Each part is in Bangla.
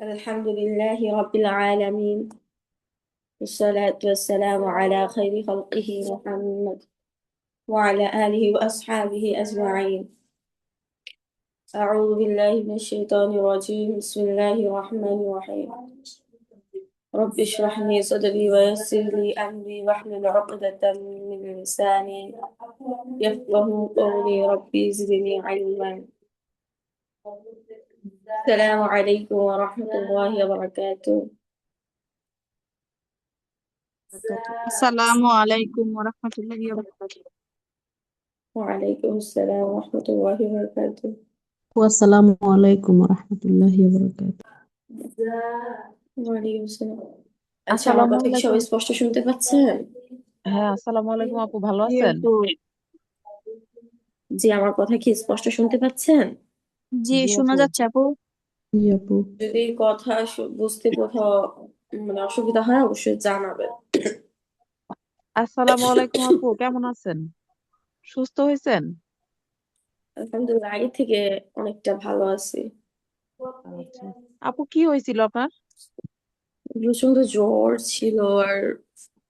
الحمد لله رب العالمين، والصلاة والسلام على خير خلقه محمد وعلى آله وأصحابه أجمعين. أعوذ بالله من الشيطان الرجيم. بسم الله الرحمن الرحيم. رب اشرح لي صدري ويسر لي أمري واحلل عقدة من لساني يفقه قولي. ربي زدني علما. السلام عليكم ورحمة الله وبركاته. আসসালামু আলাইকুম ওরহমতুল্লাহি ওয়া বারাকাতুহু। وعليكم السلام ورحمة الله وبركاته. আসসালামু আলাইকুম রহমতুল্লাহি বারাকাতুহু। ওয়ালাইকুম আসসালাম। আচ্ছা, আমার আসসালামু কথা কি আলাইকুম। সবাই স্পষ্ট শুনতে পাচ্ছেন? হ্যাঁ, আসসালামু আলাইকুম আপু, ভালো জি আছেন? আপু। জি, আমার কথা কি স্পষ্ট শুনতে পাচ্ছেন? জি, জি শোনা আপু। যাচ্ছে আপু। জি আপু। যদি কথা বুঝতে কোথাও অসুবিধা হয় অবশ্যই জানাবেন। আসসালামু আলাইকুম আপু, কেমন আছেন? সুস্থ হয়েছেন? আলহামদুলিল্লাহ, আগে থেকে অনেকটা ভালো আছি। আচ্ছা আপু, কি হয়েছিল আপনার? প্রচন্ড জ্বর ছিল, আর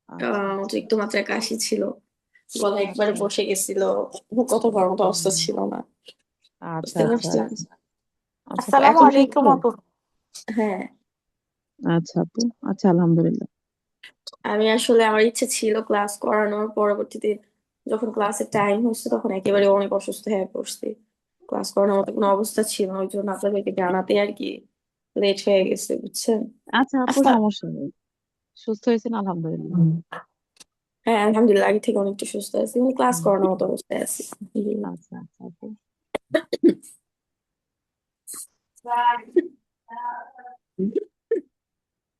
আচ্ছা অতিরিক্ত মাত্রায় কাশি ছিল। গলা একবারে আচ্ছা বসে গেছিল, কথা বলার মতো অবস্থা ছিল না। আচ্ছা বুঝতে আচ্ছা পারছেন? আচ্ছা আচ্ছা আপু, আসসালামু এখন সুস্থ? আলাইকুম আপু। হ্যাঁ। আচ্ছা আপু, আচ্ছা আলহামদুলিল্লাহ। আমি আসলে আমার ইচ্ছে ছিল ক্লাস করানোর, পরবর্তীতে যখন ক্লাসের টাইম হচ্ছে তখন একেবারে অনেক অসুস্থ হয়ে পড়ছি। ক্লাস করানোর মতো কোনো অবস্থা ছিল না, ওই জন্য আপনাদেরকে জানাতে আর কি লেট হয়ে গেছে, বুঝছেন? আচ্ছা আপু, আচ্ছা। সমস্যা নেই, সুস্থ হয়েছেন আলহামদুলিল্লাহ। হ্যাঁ, আলহামদুলিল্লাহ আগে থেকে অনেকটা সুস্থ আছি, মানে ক্লাস হুম, করানোর মতো অবস্থায় আছি। আচ্ছা আচ্ছা আপু।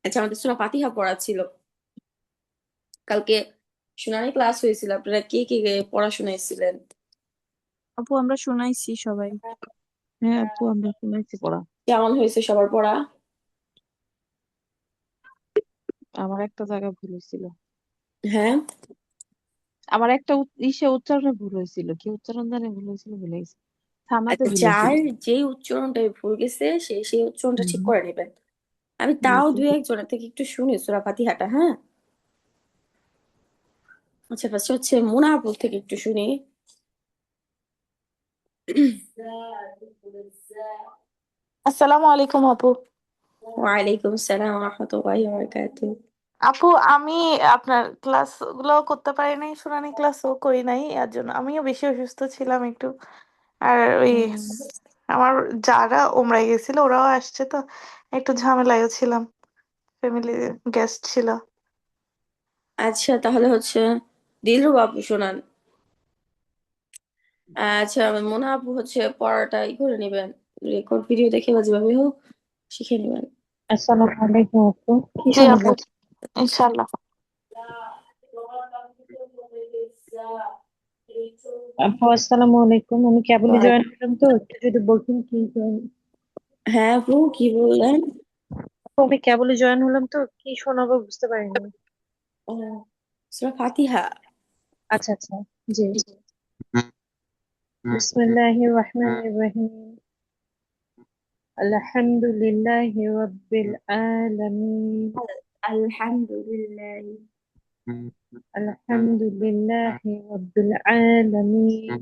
আচ্ছা, আমাদের সূরা ফাতিহা পড়া ছিল কালকে। শুনানি ক্লাস হয়েছিল, আপনারা কে কে পড়া শুনাইছিলেন? আপু, আমরা শুনাইছি সবাই। হ্যাঁ আপু, আমরা শুনেছি পড়া। কেমন হয়েছে সবার পড়া? আমার একটা জায়গায় ভুল হয়েছিল। হ্যাঁ। আমার একটা উচ্চারণে ভুল হয়েছিল, কি উচ্চারণ জানি ভুল হয়েছিল, ভুলে গেছি। থানাতে আচ্ছা, ভুল হয়েছিল। যার যেই উচ্চারণটা ভুল গেছে সে সেই উচ্চারণটা ঠিক হুম, করে নেবেন। আমি জি তাও আপু। দুই একজনের থেকে একটু শুনি সূরা ফাতিহাটা, হ্যাঁ? আচ্ছা, ফার্স্ট হচ্ছে মুনাফিক থেকে একটু শুনি। আসসালামু আলাইকুম আপু। ওয়ালাইকুম আসসালাম ওয়া রাহমাতুল্লাহি ওয়া বারাকাতুহু। আপু, আমি আপনার ক্লাস গুলো করতে পারি নাই, শুনানি ক্লাসও করি নাই, এর জন্য আমিও বেশি অসুস্থ ছিলাম একটু। আর ওই হুম, আমার যারা ওমরায় গেছিল ওরাও আসছে, তো একটু ঝামেলায়ও ছিলাম, ফ্যামিলি গেস্ট ছিল। আচ্ছা, তাহলে হচ্ছে দিলরুবা আপু শোনান। আচ্ছা, মোনা আপু হচ্ছে পড়াটা করে নেবেন, রেকর্ড ভিডিও দেখে বা যেভাবে হোক শিখে নেবেন। আসসালামু আলাইকুম আপু, কি জি শোনা আপু, যাচ্ছে? ইনশাল্লাহ। আপু আসসালামু আলাইকুম, আমি কেবলই জয়েন করলাম তো একটু যদি বলতেন কি হ্যাঁ আপু, কি বললেন? আপু আমি কেবলই জয়েন হলাম তো কি শোনাবো বুঝতে পারিনি। ও, সূরা ফাতিহা। আচ্ছা আচ্ছা। জি। বিসমিল্লাহির রহমানির রহিম। আলহামদুলিল্লাহি রাব্বিল আলামিন। আলহামদুলিল্লাহ। আলহামদুলিল্লাহি রাব্বিল আলামিন।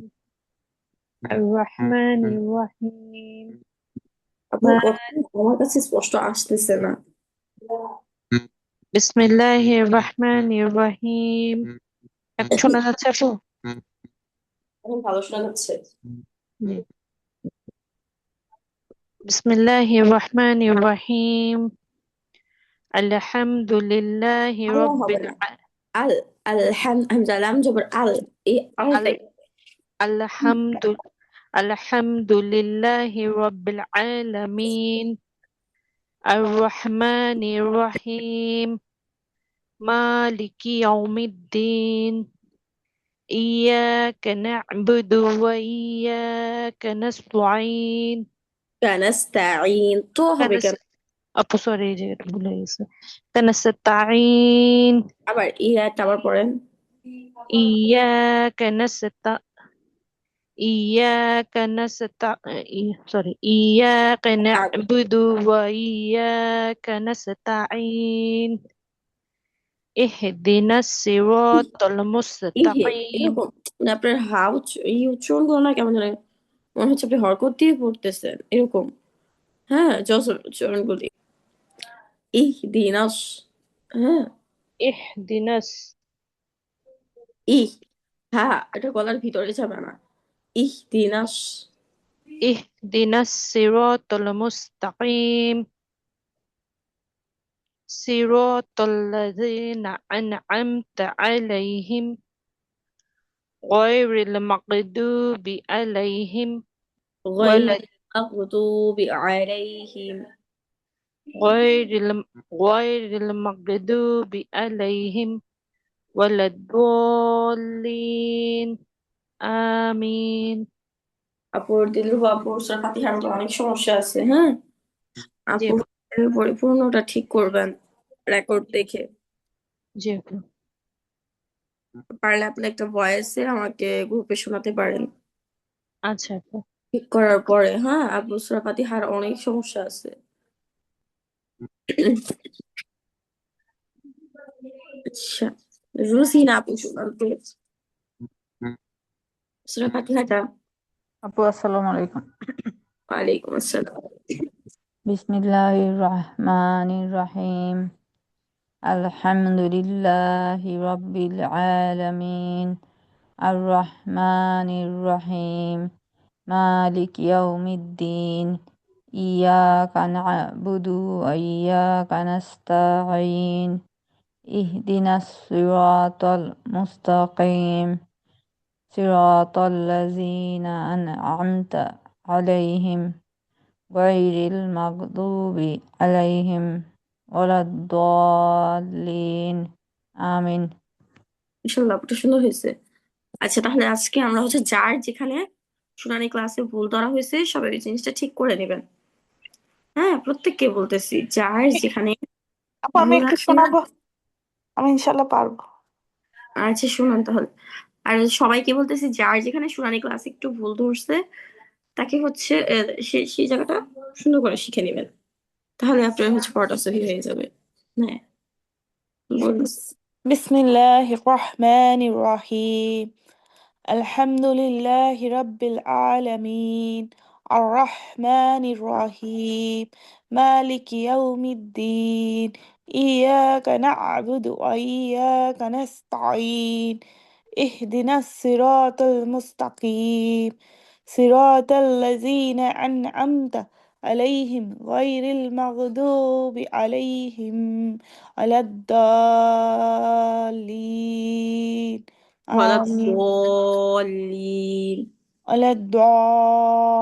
আর রহমানির রহিম। আপনার কথা আমার কাছে স্পষ্ট আসতেছে না। বিসমিল্লাহির রহমানির রহিম। এখন শোনা যাচ্ছে আপু? এখন ভালো শোনা যাচ্ছে। জি। বিসমিল্লাহির রহমানির রহিম। আলহামদুলিল্লাহি আল্লাহ হবে রাব্বিল না। আল হামজা লাম জবর আল, এই আল আলটাই। আলহামদু আলহামদুলিল্লাহি রাব্বিল আলামিন। আর রহমানির রহিম। মালিকি ইয়াউমিদ্দিন। ইয়াকা না'বুদু ওয়া ইয়াকা নাস্তাঈন। কানাস্তাইন তো হবে কানাস কেন? আপু সরি, এই জায়গাটা ভুলে গেছে। কানাস্তাঈন। আবার ইয়া আবার পড়েন। ইয়াকা নাস্তা إياك إياك نعبد وإياك نستعين اهدنا الصراط ইহে المستقيم এরকম মানে আপনার এই উচ্চারণ গুলো না কেমন জানেন মনে হচ্ছে আপনি হরকত দিয়ে পড়তেছেন এরকম। হ্যাঁ যশোর উচ্চারণ গুলি ইহদিনাস। হ্যাঁ اهدنا ইহ হ্যাঁ এটা গলার ভিতরে যাবে না। ইহদিনাস। اهدنا الصراط المستقيم صراط الذين أنعمت عليهم غير المغضوب عليهم ولا غير المغضوب عليهم غير المغضوب عليهم ولا الضالين آمين আপুর দিলরুবা আপুর সূরা ফাতিহার মধ্যে অনেক সমস্যা আছে। হ্যাঁ জি আপু পরিপূর্ণটা ঠিক করবেন রেকর্ড দেখে। জি আপু। পারলে আপনি একটা ভয়েসে আমাকে গ্রুপে শোনাতে পারেন আচ্ছা আপু। ঠিক করার পরে। হ্যাঁ আপু সূরা ফাতিহার অনেক সমস্যা আছে। আচ্ছা রুজিনা আপু শোনান তো সূরা ফাতিহাটা। আপু আসসালামু আলাইকুম। ওয়ালাইকুম আসসালাম। বিসমিল্লাহির রহমানির রহিম। আলহামদুলিল্লাহি রাব্বিল আলামিন। আর রহমানির রহিম। মালিক ইয়াউমিদ্দিন। ইয়াকা না'বুদু ওয়া ইয়াকা নাস্তাঈন। ইহদিনাস সিরাতাল মুস্তাকিম। সিরাতাল লাযীনা আন'আমতা আলাইহিম غير المغضوب عليهم ولا الضالين آمين ইনশাল্লাহ আপুটা সুন্দর হয়েছে। আচ্ছা তাহলে আজকে আমরা হচ্ছে যার যেখানে শুনানি ক্লাসে ভুল ধরা হয়েছে সবাই এই জিনিসটা ঠিক করে নেবেন। হ্যাঁ প্রত্যেককে বলতেছি যার যেখানে আপু আমি ভুল একটু আছে না। শোনাবো, আমি ইনশাল্লাহ পারবো। আচ্ছা শুনুন তাহলে। আর সবাইকে বলতেছি যার যেখানে শুনানি ক্লাসে একটু ভুল ধরছে তাকে হচ্ছে সেই জায়গাটা সুন্দর করে শিখে নেবেন। তাহলে আপনার হচ্ছে পড়াটা সহি হয়ে যাবে। হ্যাঁ বলুন। বিসমিল্লাহির রহমানির রহিম। الحمد لله رب العالمين الرحمن الرحيم مالك يوم الدين إياك نعبد وإياك نستعين اهدنا الصراط المستقيم صراط الذين أنعمت عليهم غير المغضوب عليهم ولا الضالين ولا آمين الضالين। ولا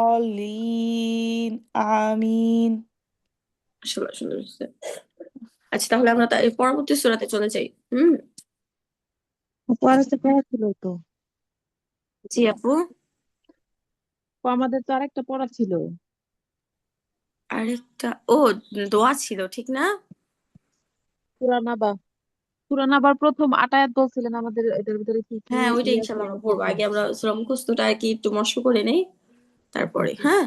الضالين آمين আসলে সুন্দর হয়েছে। আচ্ছা তাহলে আমরা এই পরবর্তী সূরাতে চলে যাই। আপু আর একটা পড়া ছিল তো। জি আপু আপু, আমাদের তো আরেকটা পড়া ছিল। আরেকটা দোয়া ছিল ঠিক না। সূরা নাবা। সূরা নাবার প্রথম ৮ আয়াত বলছিলেন আমাদের, এটার ভিতরে কি কি হ্যাঁ ওইটা ইয়ে আছে ইনশাল্লাহ আমরা একটু পড়বো। বলবেন? আগে আমরা সূরা মুখস্থটা আর কি একটু মস্ত করে নেই তারপরে। হ্যাঁ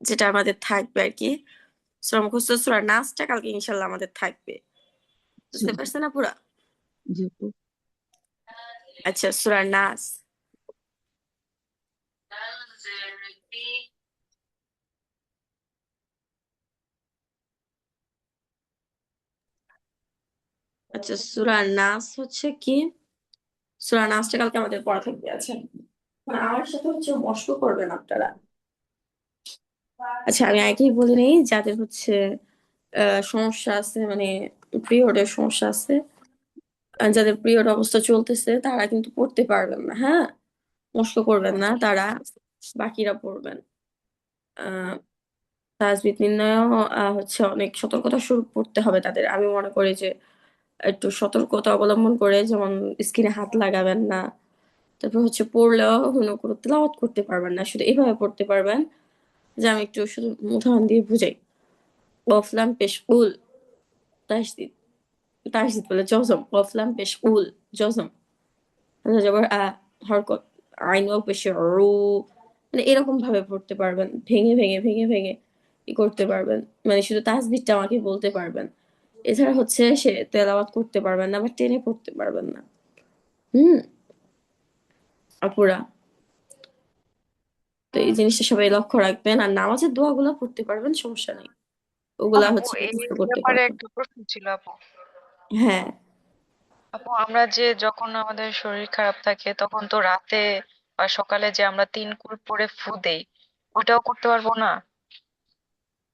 যেটা আমাদের থাকবে আর কি সূরা মুখস্থ সূরা নাসটা কালকে ইনশাল্লাহ আমাদের থাকবে। জি বুঝতে পারছেন না পুরা। জি আপু। আচ্ছা সূরা নাস। আচ্ছা সূরা নাস হচ্ছে কি সূরা নাসটা কালকে আমাদের পড়া থাকবে। আচ্ছা আমার সাথে হচ্ছে মস্ত করবেন আপনারা। আচ্ছা আমি আগেই বলে নিই যাদের হচ্ছে সমস্যা আছে মানে পিরিয়ডের সমস্যা আছে যাদের পিরিয়ড অবস্থা চলতেছে তারা কিন্তু পড়তে পারবেন না। হ্যাঁ কষ্ট করবেন না তারা বাকিরা পড়বেন। আহ তাজবিদ নির্ণয় হচ্ছে অনেক সতর্কতা স্বরূপ পড়তে হবে তাদের। আমি মনে করি যে একটু সতর্কতা অবলম্বন করে যেমন স্ক্রিনে হাত লাগাবেন না। তারপর হচ্ছে পড়লেও কোনো তেলাওয়াত করতে পারবেন না, শুধু এভাবে পড়তে পারবেন যে আমি একটু শুধু উদাহরণ দিয়ে বুঝাই। কফলাম পেশ উল তাসদিদ তাসদিদ বলে জজম কফলাম পেশ উল জজম জবর আ হরকত আইন ও পেশে মানে এরকম ভাবে পড়তে পারবেন, ভেঙে ভেঙে ভেঙে ভেঙে ই করতে পারবেন, মানে শুধু তাসবিহটা আমাকে বলতে পারবেন। এছাড়া হচ্ছে সে তেলাওয়াত করতে পারবেন না বা টেনে পড়তে পারবেন না। হুম আপুরা, তো এই জিনিসটা সবাই লক্ষ্য রাখবেন। আর নামাজের দোয়াগুলো পড়তে পারবেন, সমস্যা নেই, ওগুলা আপু হচ্ছে এই মুখস্থ করতে ব্যাপারে পারবেন। একটা প্রশ্ন ছিল আপু। হ্যাঁ, আপু আমরা যে যখন আমাদের শরীর খারাপ থাকে তখন তো রাতে বা সকালে যে আমরা 3 কুল পরে ফু দেই, ওটাও করতে পারবো না?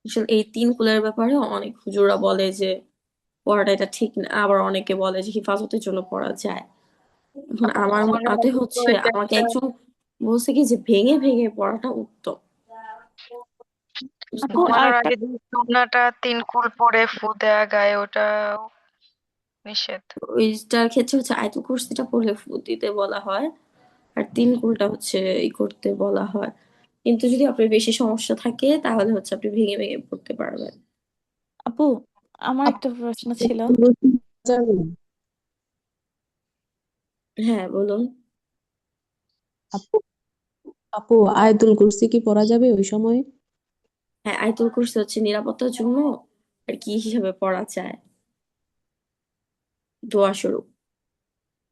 আসলে এই 3 কুলের ব্যাপারে অনেক হুজুরা বলে যে পড়াটা এটা ঠিক না, আবার অনেকে বলে যে হিফাজতের জন্য পড়া যায়। এখন আপু আমার ঘুমানোর মতে আগে তো হচ্ছে এটা আমাকে একটা, একজন বলছে কি যে ভেঙে ভেঙে পড়াটা উত্তম, বুঝতে আপু আর ঘুমানোর একটা আগে যে সুন্নাহটা 3 কুল পরে ফু দেয়া গায়ে, ওটাও নিষেধ? ওইটার ক্ষেত্রে হচ্ছে আয়াতুল কুরসিটা পড়লে ফু দিতে বলা হয়, আর 3 কুলটা হচ্ছে ই করতে বলা হয়। কিন্তু যদি আপনার বেশি সমস্যা থাকে তাহলে হচ্ছে আপনি ভেঙে ভেঙে পড়তে পারবেন। আপু আমার একটা প্রশ্ন ছিল। হ্যাঁ বলুন। আপু আপু আয়াতুল কুরসি কি পড়া যাবে ওই সময়? হ্যাঁ, আয়াতুল কুরসি হচ্ছে নিরাপত্তার জন্য আর কি হিসাবে পড়া যায়, দোয়া স্বরূপ।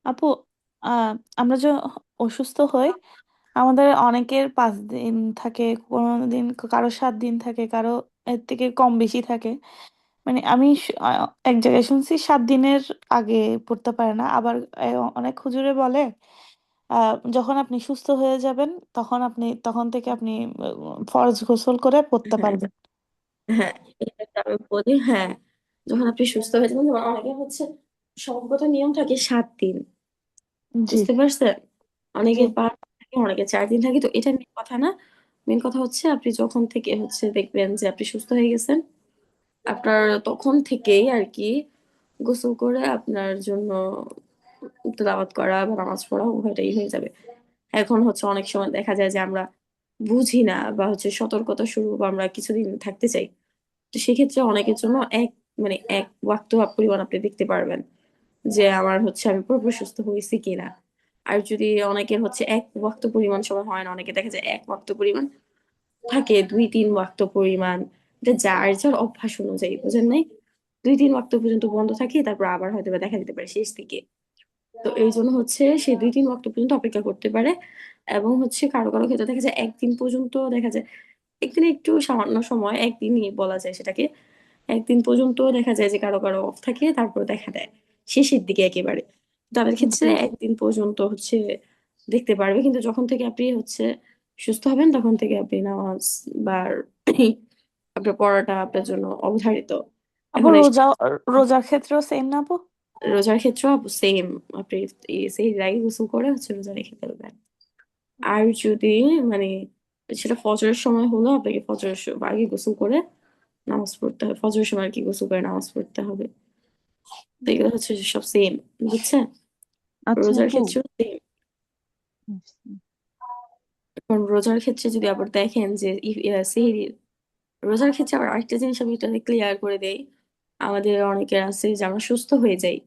আপু আহ আমরা যে অসুস্থ হই, আমাদের অনেকের 5 দিন থাকে, কোনো দিন কারো 7 দিন থাকে, কারো এর থেকে কম বেশি থাকে। মানে আমি এক জায়গায় শুনছি 7 দিনের আগে পড়তে পারে না, আবার অনেক হুজুরে বলে যখন আপনি সুস্থ হয়ে যাবেন তখন থেকে আপনি ফরজ গোসল করে পড়তে হ্যাঁ, পারবেন। হ্যাঁ, এটা আমি বলি। হ্যাঁ, যখন আপনি সুস্থ হয়ে যাবেন, যেমন অনেকে হচ্ছে সঙ্গত নিয়ম থাকে 7 দিন, জি বুঝতে পারছেন? জি। অনেকে 5 দিন থাকে, অনেকে 4 দিন থাকে, তো এটা মেন কথা না। মেন কথা হচ্ছে আপনি যখন থেকে হচ্ছে দেখবেন যে আপনি সুস্থ হয়ে গেছেন, আপনার তখন থেকেই আর কি গোসল করে আপনার জন্য তেলাওয়াত করা বা নামাজ পড়া উভয়টাই হয়ে যাবে। এখন হচ্ছে অনেক সময় দেখা যায় যে আমরা বুঝি না বা হচ্ছে সতর্কতা স্বরূপ আমরা কিছুদিন থাকতে চাই, তো সেক্ষেত্রে অনেকের জন্য মানে এক ওয়াক্ত পরিমাণ আপনি দেখতে পারবেন যে আমার হচ্ছে আমি পুরোপুরি সুস্থ হয়েছি কিনা। আর যদি অনেকের হচ্ছে এক ওয়াক্ত পরিমাণ সময় হয় না, অনেকে দেখা যায় এক ওয়াক্ত পরিমাণ থাকে, 2-3 ওয়াক্ত পরিমাণ, এটা যার যার অভ্যাস অনুযায়ী, বুঝেন নাই? 2-3 ওয়াক্ত পর্যন্ত বন্ধ থাকে, তারপর আবার হয়তো বা দেখা দিতে পারে শেষ দিকে। তো এই জন্য হচ্ছে সে 2-3 ওয়াক্ত পর্যন্ত অপেক্ষা করতে পারে। এবং হচ্ছে কারো কারো ক্ষেত্রে দেখা যায় একদিন পর্যন্ত, দেখা যায় একদিন একটু সামান্য সময়, একদিনই বলা যায় সেটাকে, একদিন পর্যন্ত দেখা যায় যে কারো কারো অফ থাকে, তারপর দেখা দেয় শেষের দিকে একেবারে। তাদের ক্ষেত্রে জি একদিন পর্যন্ত হচ্ছে দেখতে পারবে, কিন্তু যখন থেকে আপনি হচ্ছে সুস্থ হবেন তখন থেকে আপনি নামাজ বা আপনার পড়াটা আপনার জন্য অবধারিত। আপু এখন রোজার ক্ষেত্রেও সেম না আপু? রোজার ক্ষেত্রেও সেম, আপনি সেই রাগে গোসল করে হচ্ছে রোজা রেখে ফেলবেন। আর যদি মানে সেটা ফজরের সময় হলো, আপনাকে ফজরের আগে গোসল করে নামাজ পড়তে হবে, ফজরের সময় আর কি গোসল করে নামাজ পড়তে হবে। তো এগুলো হচ্ছে সব সেম, বুঝছেন? আচ্ছা রোজার আপু। ক্ষেত্রেও সেম। এখন রোজার ক্ষেত্রে যদি আবার দেখেন যে সেহরির, রোজার ক্ষেত্রে আবার আরেকটা জিনিস আমি এটা ক্লিয়ার করে দেই। আমাদের অনেকের আছে যে আমরা সুস্থ হয়ে যাই,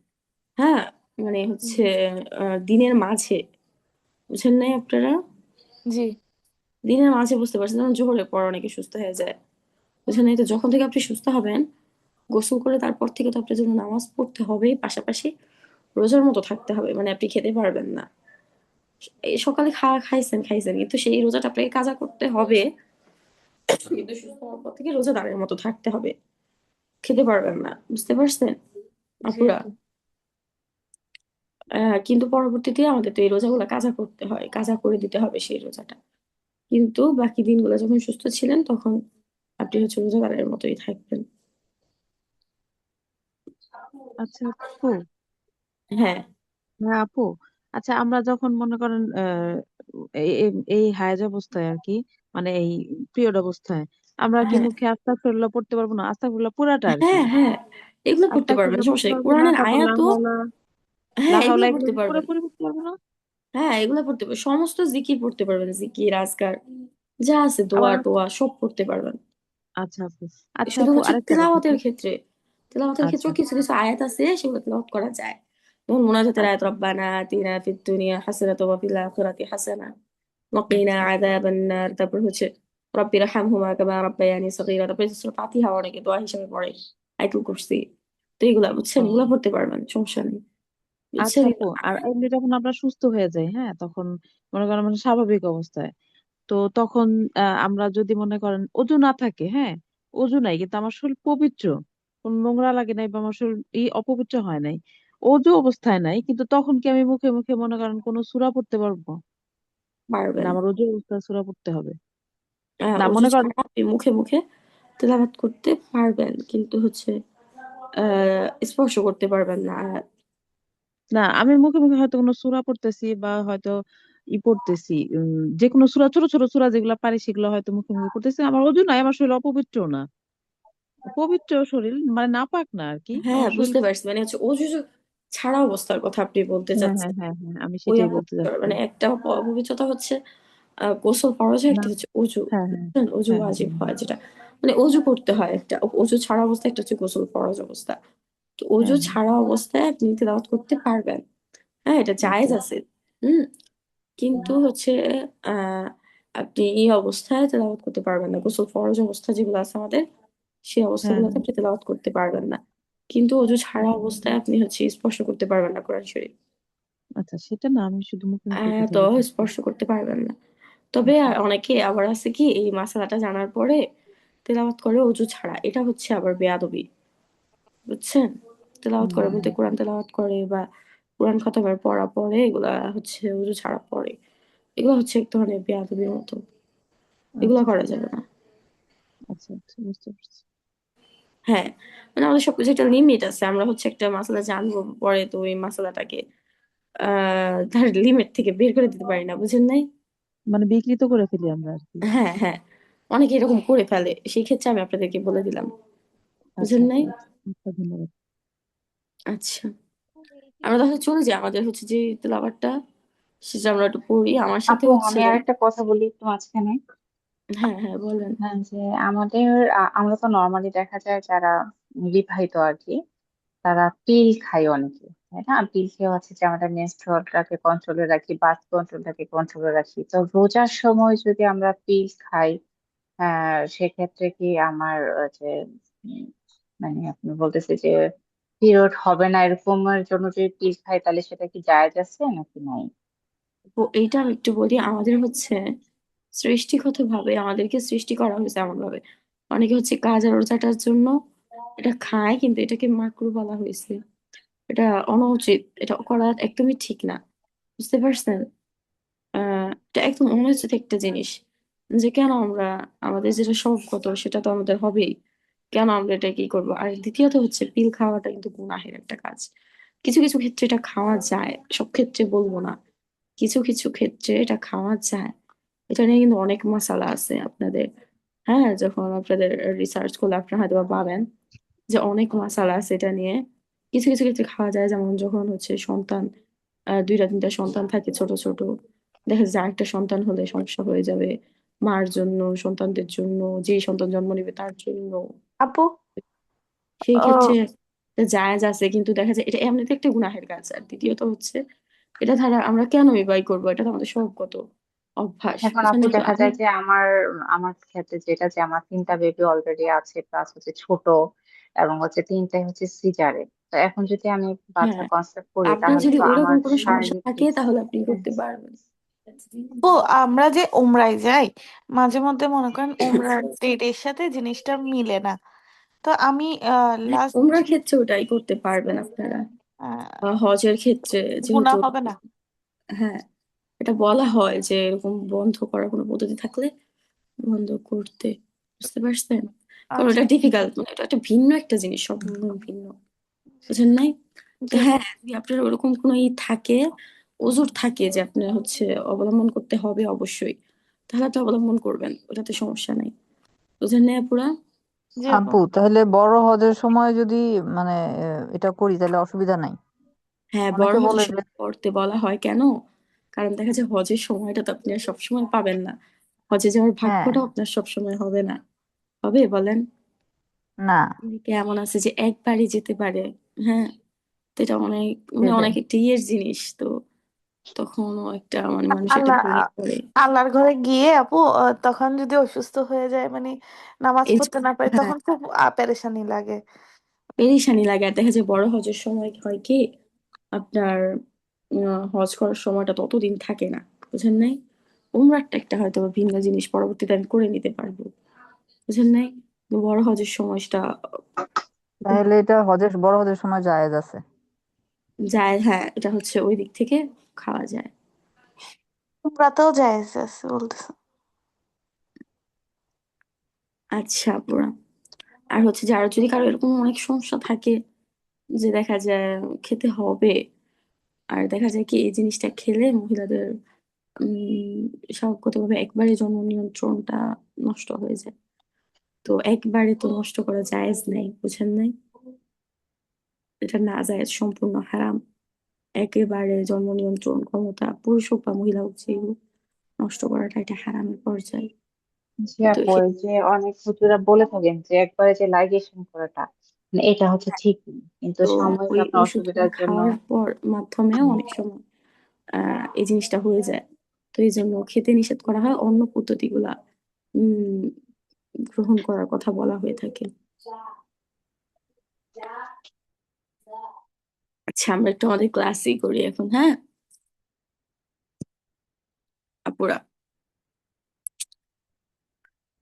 হ্যাঁ, মানে হচ্ছে দিনের মাঝে, বুঝেন নাই আপনারা? জি দিনের মাঝে বুঝতে পারছেন, যেমন জোহরের পর অনেকে সুস্থ হয়ে যায়, বুঝেন নাই? তো যখন থেকে আপনি সুস্থ হবেন, গোসল করে তারপর থেকে তো আপনার জন্য নামাজ পড়তে হবে, পাশাপাশি রোজার মতো থাকতে হবে, মানে আপনি খেতে পারবেন না। এই সকালে খাইছেন খাইছেন, কিন্তু সেই রোজাটা আপনাকে কাজা করতে হবে, কিন্তু সুস্থ হওয়ার পর থেকে রোজাদারের মতো থাকতে হবে, খেতে পারবেন না, বুঝতে পারছেন জি আপুরা? আপু। কিন্তু পরবর্তীতে আমাদের তো এই রোজাগুলো কাজা করতে হয়, কাজা করে দিতে হবে সেই রোজাটা। কিন্তু বাকি দিনগুলো যখন সুস্থ ছিলেন তখন আপনি হচ্ছে রোজাদারের মতোই থাকবেন। আচ্ছা আপু। হ্যাঁ, হ্যাঁ আপু। আচ্ছা আমরা যখন মনে করেন এই এই এই হায়েজ অবস্থায় আর কি, মানে এই পিরিয়ড অবস্থায় আমরা কি হ্যাঁ, মুখে আস্তাগফিরুল্লাহ পড়তে পারবো না? আস্তাগফিরুল্লাহ পুরাটা আর কি। হ্যাঁ, হ্যাঁ, এগুলো পড়তে পারবেন, আস্তাগফিরুল্লাহ সমস্যা পড়তে নেই, পারবো না, কোরআনের তারপর লা আয়াতও। হাওলা লা হ্যাঁ, হাওলা এগুলো এগুলো পড়তে কি পারবেন। পুরোপুরি পড়তে পারবো না? হ্যাঁ, এগুলো পড়তে পারবেন, সমস্ত জিকির পড়তে পারবেন, জিকির আজকার যা আছে, দোয়া আবার টোয়া সব পড়তে পারবেন। আচ্ছা আপু। আচ্ছা শুধু আপু হচ্ছে আরেকটা কথা তেলাওয়াতের ক্ষেত্রে, তেলাওয়াতের আচ্ছা ক্ষেত্রেও কিছু কিছু আয়াত আছে সেগুলো তেলাওয়াত করা যায়, যেমন মুনাজাতের আয়াত আচ্ছা রব্বানা আতিনা ফিদ দুনিয়া হাসানাত ওয়া ফিল আখিরাতি হাসানা ওয়া কিনা আচ্ছা আযাবান নার। তারপর হচ্ছে রব্বির হামহুমা কামা রাব্বায়ানি সগীরা। তারপর সূরা ফাতিহা অনেকে দোয়া হিসেবে পড়ে, আয়াতুল কুরসি। তো এগুলা বুঝছেন, ও এগুলা পড়তে পারবেন, সমস্যা নেই, আচ্ছা বুঝছেন। আপু, আর এমনি যখন আমরা সুস্থ হয়ে যাই, হ্যাঁ, তখন মনে করেন মানে স্বাভাবিক অবস্থায়, তো তখন আমরা যদি মনে করেন অজু না থাকে, হ্যাঁ, অজু নাই কিন্তু আমার শরীর পবিত্র, কোন নোংরা লাগে নাই বা আমার শরীর অপবিত্র হয় নাই, অজু অবস্থায় নাই, কিন্তু তখন কি আমি মুখে মুখে মনে করেন কোনো সূরা পড়তে পারবো? না পারবেন। আমার অজু অবস্থায় সূরা পড়তে হবে? না অজু মনে করেন, ছাড়া আপনি মুখে মুখে তেলাওয়াত করতে পারবেন, কিন্তু হচ্ছে স্পর্শ করতে পারবেন না। না আমি মুখে মুখে হয়তো কোনো সূরা পড়তেছি বা হয়তো পড়তেছি, যে কোনো সূরা, ছোট ছোট সূরা যেগুলো পারি সেগুলো হয়তো মুখে মুখে পড়তেছি, আমার অজু নাই, আমার শরীর অপবিত্র না, পবিত্র শরীর, মানে নাপাক না আর কি, হ্যাঁ, আমার শরীর। বুঝতে পারছি, মানে হচ্ছে অজু ছাড়া অবস্থার কথা আপনি বলতে হ্যাঁ হ্যাঁ চাচ্ছেন। হ্যাঁ হ্যাঁ, আমি ওই সেটাই বলতে অপবিত্র চাচ্ছি। মানে একটা অপবিত্রতা হচ্ছে গোসল ফরজ হয়, না, একটা হচ্ছে অজু, হ্যাঁ হ্যাঁ বুঝছেন, অজু হ্যাঁ হ্যাঁ ওয়াজিব হ্যাঁ হয় যেটা, মানে অজু করতে হয় একটা, অজু ছাড়া অবস্থা একটা হচ্ছে গোসল ফরজ অবস্থা। তো অজু হ্যাঁ হ্যাঁ। ছাড়া অবস্থায় আপনি তেলাওয়াত করতে পারবেন, হ্যাঁ, এটা জায়েজ আচ্ছা আছে। হুম। হুম, কিন্তু হচ্ছে আহ আপনি এই অবস্থায় তেলাওয়াত করতে পারবেন না, গোসল ফরজ অবস্থা যেগুলো আছে আমাদের, সেই হ্যাঁ অবস্থাগুলোতে হ্যাঁ আপনি তেলাওয়াত করতে পারবেন না। কিন্তু অজু ছাড়া আচ্ছা অবস্থায় আপনি হচ্ছে স্পর্শ করতে পারবেন না কোরআন শরীফ। আচ্ছা, সেটা না, আমি শুধু মুখে মুখে কথা তো বলতেছি। স্পর্শ করতে পারবেন না। তবে আচ্ছা অনেকে আবার আছে কি এই মাসালাটা জানার পরে তেলাওয়াত করে অজু ছাড়া, এটা হচ্ছে আবার বেয়াদবি, বুঝছেন। তেলাওয়াত করে বলতে হুম কোরআন তেলাওয়াত করে বা কোরআন খতমের পড়া পরে এগুলা হচ্ছে অজু ছাড়া পড়ে, এগুলো হচ্ছে এক ধরনের বেয়াদবির মতো, এগুলো আচ্ছা করা যাবে না। আচ্ছা আচ্ছা, বুঝতে পারছি। হ্যাঁ, মানে আমাদের সবকিছু একটা লিমিট আছে, আমরা হচ্ছে একটা মাসালা জানবো পরে তো ওই মাসালাটাকে তার লিমিট থেকে বের করে দিতে পারি না, বুঝেন নাই। মানে বিকৃত করে ফেলি আমরা আর কি। হ্যাঁ হ্যাঁ, অনেকে এরকম করে ফেলে, সেই ক্ষেত্রে আমি আপনাদেরকে বলে দিলাম, আচ্ছা বুঝেন আচ্ছা নাই। আচ্ছা আচ্ছা, ধন্যবাদ। আচ্ছা, আমরা তাহলে চলে যাই, আমাদের হচ্ছে যে তেলাওয়াতটা সেটা আমরা একটু পড়ি আমার সাথে আপু হচ্ছে। আমি আর একটা কথা বলি একটু মাঝখানে। হ্যাঁ হ্যাঁ, বলেন। হ্যাঁ, যে আমাদের আমরা তো নর্মালি দেখা যায় যারা বিবাহিত আর কি, তারা পিল খায় অনেকে, তাই না? পিল খেয়ে হচ্ছে যে আমাদের মেনস্ট্রুয়ালটাকে কন্ট্রোলে রাখি, বার্থ কন্ট্রোলটাকে কন্ট্রোলে রাখি। তো রোজার সময় যদি আমরা পিল খাই, সেক্ষেত্রে কি আমার যে উম, মানে আপনি বলতেছে যে পিরিয়ড হবে না এরকমের জন্য যদি পিল খাই, তাহলে সেটা কি জায়েজ আছে নাকি নাই? তো এইটা আমি একটু বলি, আমাদের হচ্ছে সৃষ্টিগত ভাবে আমাদেরকে সৃষ্টি করা হয়েছে এমন ভাবে, অনেকে হচ্ছে কাজ আর রোজাটার জন্য এটা খায়, কিন্তু এটাকে মাকরু বলা হয়েছে, এটা অনুচিত, এটা করা একদমই ঠিক না, বুঝতে পারছেন। এটা একদম অনুচিত একটা জিনিস, যে কেন আমরা, আমাদের যেটা স্বভাবগত সেটা তো আমাদের হবেই, কেন আমরা এটা কি করবো। আর দ্বিতীয়ত হচ্ছে পিল খাওয়াটা কিন্তু গুনাহের একটা কাজ। কিছু কিছু ক্ষেত্রে এটা খাওয়া যায়, সব ক্ষেত্রে বলবো না, কিছু কিছু ক্ষেত্রে এটা খাওয়া যায়। এটা নিয়ে কিন্তু অনেক মশালা আছে আপনাদের, হ্যাঁ, যখন আপনাদের রিসার্চ করলে আপনারা হয়তো বা পাবেন যে অনেক মশালা আছে এটা নিয়ে। কিছু কিছু ক্ষেত্রে খাওয়া যায়, যেমন যখন হচ্ছে সন্তান, দুইটা তিনটা সন্তান থাকে ছোট ছোট, দেখা যায় যে আরেকটা সন্তান হলে সমস্যা হয়ে যাবে, মার জন্য, সন্তানদের জন্য, যেই সন্তান জন্ম নেবে তার জন্য, আপু, সেই ক্ষেত্রে ও, জায়েজ আছে, কিন্তু দেখা যায় এটা এমনিতে একটা গুনাহের কাজ। আর দ্বিতীয়ত হচ্ছে এটা ধারা আমরা কেন ব্যয় করবো, এটা তো আমাদের স্বভাবগত অভ্যাস, এখন বুঝছেন। আপু তো দেখা আমি, যায় যে আমার আমার ক্ষেত্রে যেটা, যে আমার তিনটা বেবি অলরেডি আছে, প্লাস হচ্ছে ছোট, এবং হচ্ছে তিনটাই হচ্ছে সিজারে। তো এখন যদি আমি বাচ্চা হ্যাঁ, কনসেপ্ট করি, আপনার তাহলে যদি তো ওইরকম আমার কোনো সমস্যা শারীরিক থাকে রিস্ক। তাহলে আপনি করতে পারবেন। আপু, আমরা যে উমরায় যাই, মাঝে মধ্যে মনে করেন উমরার ডেটের সাথে জিনিসটা মিলে না। তো আমি হ্যাঁ, লাস্ট উমরার ক্ষেত্রে ওটাই করতে পারবেন আপনারা, হজের ক্ষেত্রে গুনাহ যেহেতু, হবে না। হ্যাঁ, এটা বলা হয় যে এরকম বন্ধ করার কোনো পদ্ধতি থাকলে বন্ধ করতে, বুঝতে পারছেন। কারণ আচ্ছা, এটা ডিফিকাল্ট, মানে এটা একটা ভিন্ন একটা জিনিস, সম্পূর্ণ ভিন্ন, বুঝেন নাই। তো জি আপু। হ্যাঁ, যদি আপনার ওরকম কোনো থাকে, ওজোর থাকে যে আপনার হচ্ছে অবলম্বন করতে হবে অবশ্যই, তাহলে আপনি অবলম্বন করবেন, ওটাতে সমস্যা নাই, বুঝেন নাই আপুরা। জি আপু। আপু তাহলে বড় হজের সময় যদি মানে এটা করি তাহলে অসুবিধা নাই? হ্যাঁ, বড় অনেকে বলে হজের যে সময় করতে বলা হয় কেন, কারণ দেখা যায় হজের সময়টা তো আপনি আর সবসময় পাবেন না, হজে যাওয়ার হ্যাঁ, ভাগ্যটাও আপনার সবসময় হবে না, হবে বলেন। না, অনেকে এমন আছে যে একবারই যেতে পারে, হ্যাঁ, তো এটা অনেক মানে সেটাই। অনেক একটা ইয়ের জিনিস। তো তখনও একটা মানে মানুষ এটা আল্লাহ ভেঙে পড়ে। আল্লাহর ঘরে গিয়ে আপু তখন যদি অসুস্থ হয়ে যায় মানে নামাজ এই পড়তে না পারে হ্যাঁ, তখন খুব পেরেশানি লাগে। পেরেশানি লাগে। আর দেখা যায় বড় হজের সময় হয় কি আপনার হজ করার সময়টা ততদিন থাকে না, বুঝেন নাই? উমরাটা একটা হয়তো বা ভিন্ন জিনিস, পরবর্তীতে আমি করে নিতে পারবো, বুঝেন নাই? কিন্তু বড় হজের সময়টা খুব তাহলে এটা বড় হজের সময় জায়েজ আছে। যায়। হ্যাঁ, এটা হচ্ছে ওই দিক থেকে খাওয়া যায়। উমরাতেও জায়েজ আছে বলতেছে। আচ্ছা পুরা। আর হচ্ছে যারা যদি কারো এরকম অনেক সমস্যা থাকে যে দেখা যায় খেতে হবে, আর দেখা যায় কি এই জিনিসটা খেলে মহিলাদের উম স্বভাবগতভাবে একবারে জন্ম নিয়ন্ত্রণটা নষ্ট হয়ে যায়। তো একবারে তো নষ্ট করা জায়েজ নাই, বুঝেন নাই? এটা না জায়েজ, সম্পূর্ণ হারাম। একেবারে জন্ম নিয়ন্ত্রণ ক্ষমতা পুরুষ হোক বা মহিলা হোক যেই হোক, নষ্ট করাটা এটা হারামের পর্যায়ে। জি তো আপু, এই যে অনেক হুজুরা বলে থাকেন যে একবারে যে লাইগেশন করাটা মানে এটা হচ্ছে ঠিক না, কিন্তু তো সাময়িক ওই আপনার ওষুধগুলো অসুবিধার জন্য। খাওয়ার পর মাধ্যমেও হুম, অনেক সময় এই জিনিসটা হয়ে যায়। তো এই জন্য খেতে নিষেধ করা হয়, অন্য পদ্ধতিগুলা উম গ্রহণ করার কথা বলা হয়ে থাকে। আচ্ছা, আমরা একটু আমাদের ক্লাসই করি এখন, হ্যাঁ আপুরা?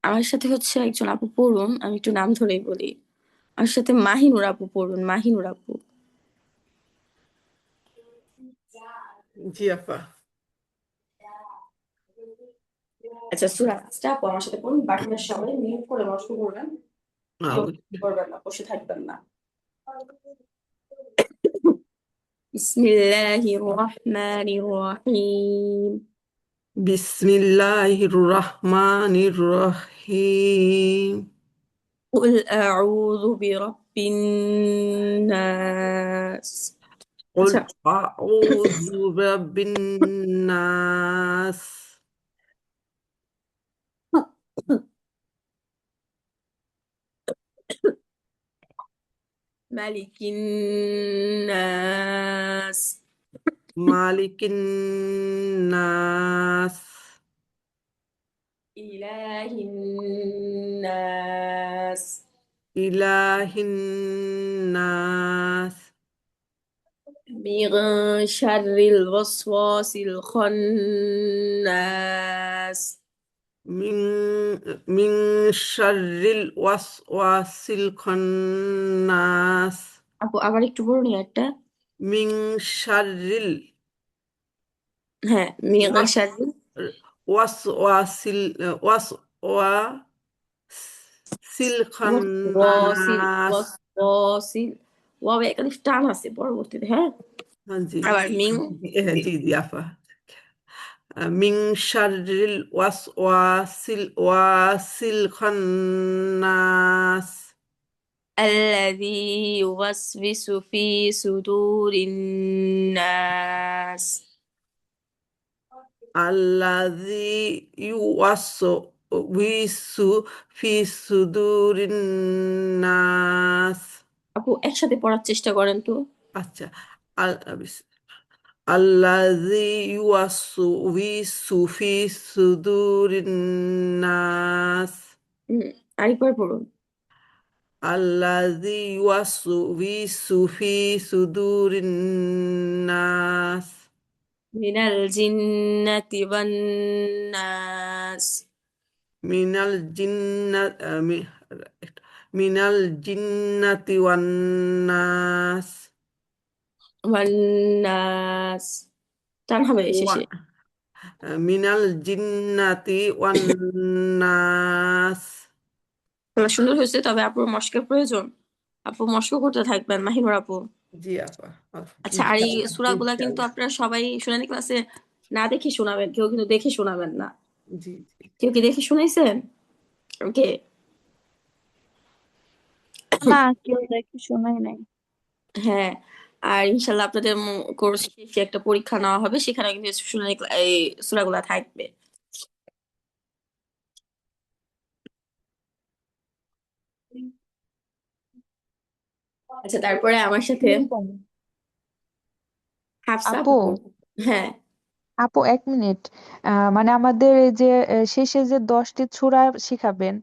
আমার সাথে হচ্ছে একজন আপু পড়ুন, আমি একটু নাম ধরেই বলি। আমার সাথে মাহিনুর আপু পড়ুন, মাহিনুর আপু। জি আপা। আচ্ছা, সূরা নাসটা আপু আমার সাথে পড়ুন, বাকিরা সবাই মিউট করে নষ্ট করবেন, কেউ অবশ্যই। করবেন না, বসে থাকবেন না। বিসমিল্লাহির রহমানির রহিম। বিসমিল্লাহির রহমানির রহিম। قل أعوذ برب الناس। قل আচ্ছা, أعوذ برب الناس. ملك الناس. مالك الناس. إله الناس. إله الناس. من شر الوسواس الخناس. من من شر الوسواس الخناس. আপু আবার একটু বলুন একটা। من شر হ্যাঁ, من الوسواس شر الوسواس الوسواس الخناس. الوسواس ওয়াও একালিফ টান আছে পরবর্তীতে, হ্যাঁ। हाँ जी। আবার মিং जी जी आफा। من شر الوسواس الخناس. الذي يوسوس في صدور الناس. الذي يوسوس في صدور الناس. আপু একসাথে পড়ার চেষ্টা করেন তো। আচ্ছা। بس الذي يوسوس في صدور الناس. হুম, আরেকবার পড়ুন। الذي يوسوس في صدور الناس. من الجنة والناس. من الجنة من الجنة والناس. والناس টান হবে শেষে। من الجنة والناس. এগুলো সুন্দর হয়েছে, তবে আপুর মশকের প্রয়োজন। আপু মশক করতে থাকবেন, মাহিনুর আপু। জি আপা। আচ্ছা, আর এই ইনশাআল্লাহ সূরাগুলা কিন্তু ইনশাআল্লাহ। আপনারা সবাই শুনানি ক্লাসে না দেখে শোনাবেন, কেউ কিন্তু দেখে শোনাবেন না। জি জি। কেউ কি দেখে শুনাইছেন? ওকে। না, কেউ দেখে শোনাই নাই। হ্যাঁ, আর ইনশাল্লাহ আপনাদের কোর্স শেষে একটা পরীক্ষা নেওয়া হবে, সেখানে কিন্তু শুনানি এই সূরাগুলা থাকবে। আচ্ছা, তারপরে আমার সাথে হাফসা আপু আপু পড়ুন। হ্যাঁ আপু 1 মিনিট। মানে আমাদের এই যে শেষে যে 10টি সূরা শিখাবেন,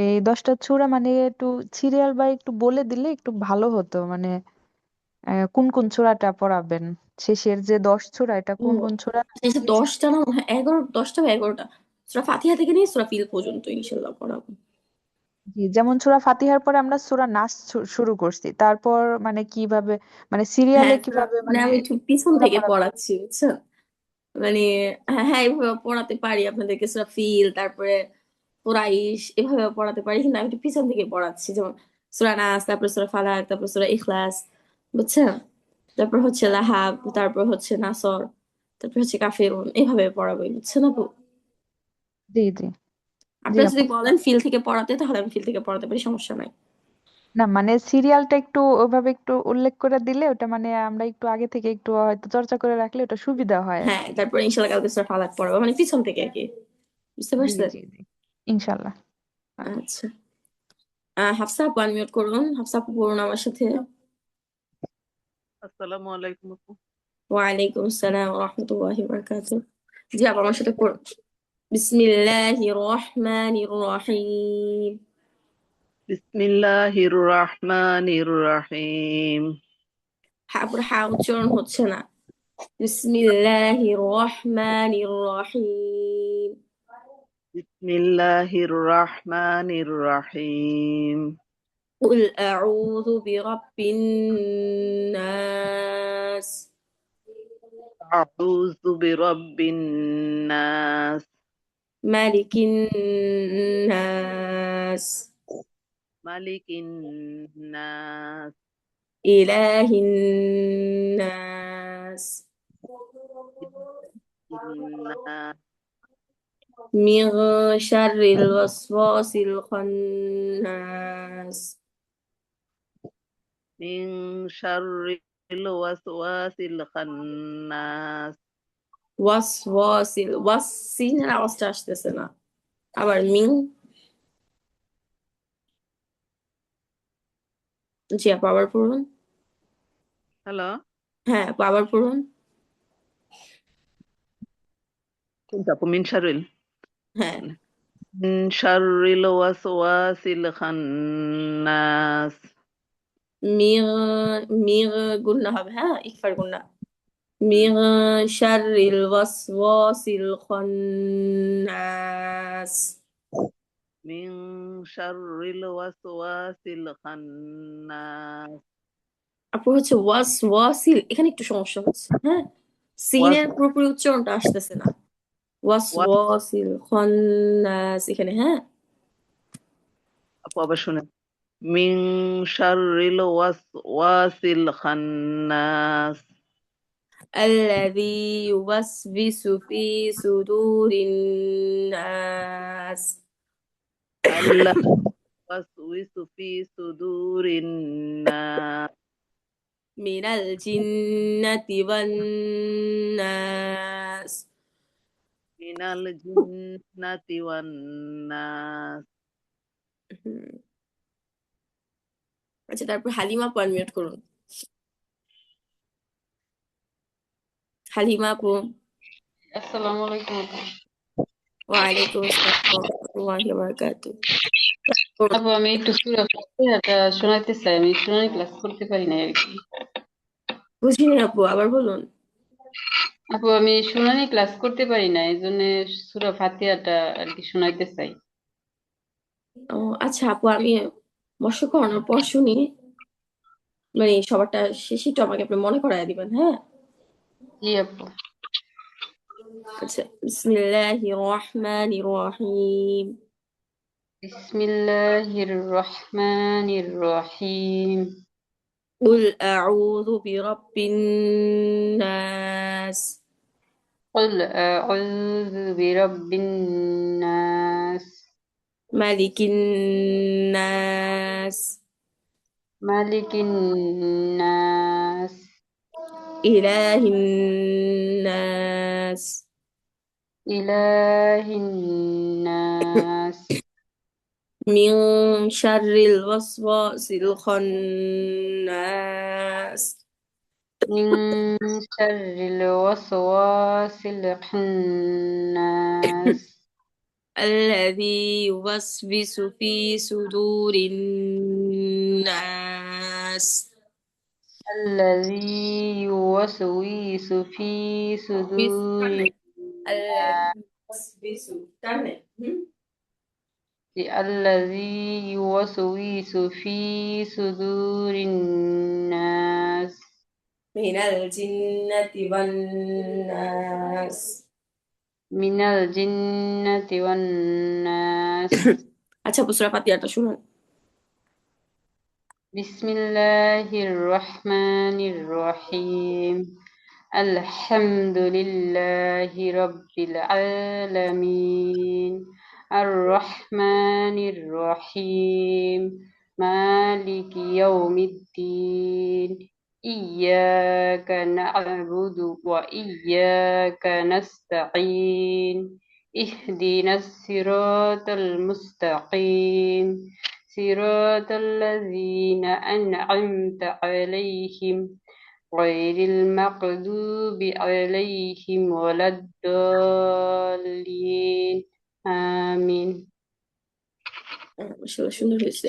এই 10টা সূরা মানে একটু সিরিয়াল বা একটু বলে দিলে একটু ভালো হতো। মানে কোন কোন সূরাটা পড়াবেন? শেষের যে 10 সূরা, এটা ও কোন কোন সূরা? আচ্ছা 10টা না মনে হয় 10টা বা 11টা সূরা ফাতিহা থেকে নিয়ে সূরা ফিল পর্যন্ত ইনশাল্লাহ পড়াবো। জি, যেমন সূরা ফাতিহার পরে আমরা সূরা নাস শুরু করছি, তারপর মানে কিভাবে, মানে সিরিয়ালে হ্যাঁ কিভাবে মানে মানে আমি একটু পিছন সূরা থেকে পড়াবেন? পড়াচ্ছি বুঝছেন। মানে হ্যাঁ হ্যাঁ এইভাবে পড়াতে পারি আপনাদেরকে সূরা ফিল তারপরে কুরাইশ এভাবে পড়াতে পারি, কিন্তু আমি একটু পিছন থেকে পড়াচ্ছি, যেমন সূরা নাস, তারপর সূরা ফালাক, তারপর সূরা ইখলাস, বুঝছেন, তারপর হচ্ছে লাহাব, তারপর হচ্ছে নাসর, তারপর হচ্ছে কাফিরুন, এভাবে পড়াবো বুঝছেন আপু। জি জি জি আপনারা আপু। যদি বলেন ফিল থেকে পড়াতে তাহলে আমি ফিল থেকে পড়াতে পারি, সমস্যা নাই। না মানে সিরিয়ালটা একটু ওইভাবে একটু উল্লেখ করে দিলে ওটা মানে আমরা একটু আগে থেকে একটু হয়তো চর্চা করে রাখলে ওটা সুবিধা হয় আর হ্যাঁ কি। তারপর ইনশাল্লাহ কালকে সূরা ফালাক পড়াবো, মানে পিছন থেকে আর কি, বুঝতে জি পারছেন। জি জি ইনশাল্লাহ। আচ্ছা হাফসা আপু আনমিউট করুন, হাফসা আপু পড়ুন আমার সাথে। আসসালামু আলাইকুম আপু। ওয়ালাইকুম আসসালাম ওয়া রাহমাতুল্লাহি ওয়া বারাকাতুহু। জি আপু আমার সাথে পড়ুন। বিসমিল্লাহির রহমানির রহিম। বিসমিল্লাহির রহমানির রহিম। আপুর হা উচ্চারণ হচ্ছে না। বিসমিল্লাহির রহমানির রহিম। বিসমিল্লাহির রহমানির রহিম। قل أعوذ برب الناس আউযু বিরাব্বিন নাস। ملك الناس মালিকিন নাস। إله الناس ইলাহিন من شر الوسواس الخناس মিন শাররিল ওয়াসওয়াসিল খান্নাস। ওয়াস সিনের আওয়াজটা আসতেছে না, আবার মিং। জি আপু আবার পড়ুন। হ্যালো, হ্যাঁ আপু আবার পড়ুন। কোনটা আপু? মিন শাররিল হ্যাঁ মিন শাররিল ওয়াসওয়াসিল খান্নাস। মির মির গুন্না হবে, হ্যাঁ ইকফার গুন্না। من شر الوسواس الخناس। মিন শাররিল ওয়াসওয়াসিল খান্নাস। আপু হচ্ছে ওয়াসিল, এখানে একটু সমস্যা হচ্ছে, হ্যাঁ ওয়াস সিনের পুরোপুরি উচ্চারণটা আসতেছে না। ওয়াস ওয়াসিল খন্নাস এখানে, হ্যাঁ। আপু আবার শুনেন। মিন শাররিল ওয়াসওয়াসিল খান্নাস। الذي يوسوس في صدور الناس আল্লাহ ওয়াসওয়িসু ফি সুদুরিন নাস। من الجنة والناس মিনাল জিন্নাতি ওয়ান নাস। আচ্ছা তারপর হালিমা পারমিট করুন। হালিমা আপু। আসসালামু আলাইকুম আপু। ওয়ালাইকুম আসসালাম ওয়া রাহমাতুল্লাহি ওয়া বারাকাতুহু। আপু আমি একটু সূরা ফাতিহাটা শোনাইতে চাই, আমি শুনানি ক্লাস করতে পারি না আর কি। বুঝিনি আপু আবার বলুন। আপু আমি শুনানি ক্লাস করতে পারি না, এই জন্য সূরা ফাতিহাটা আর কি শোনাইতে চাই। ও আচ্ছা আপু আমি মৎস্য করানোর পর শুনি, মানে সবারটা শেষে একটু আমাকে আপনি মনে করায় দিবেন, হ্যাঁ। জি আপু। আচ্ছা বিসমিল্লাহির রহমানির রহিম। বিসমিল্লাহির রহমানির রহিম। قل أعوذ برب الناس قل أعوذ برب الناس. ملك الناس ملك الناس. إله الناس إله الناس. من شر الوسواس الخناس من شر الوسواس الخناس الذي يوسوس في صدور الناس الذي يوسوس في صدور الذي الناس يوسوس الذي يوسوس في صدور الناس من الجنة والناس من الجنة والناس আচ্ছা আপু সূরা ফাতিহাটা শুনুন بسم الله الرحمن الرحيم الحمد لله رب العالمين الرحمن الرحيم مالك يوم الدين إياك نعبد وإياك نستعين اهدنا الصراط المستقيم صراط الذين أنعمت عليهم غير المغضوب عليهم ولا الضالين آمين মাশাআল্লাহ সুন্দর হয়েছে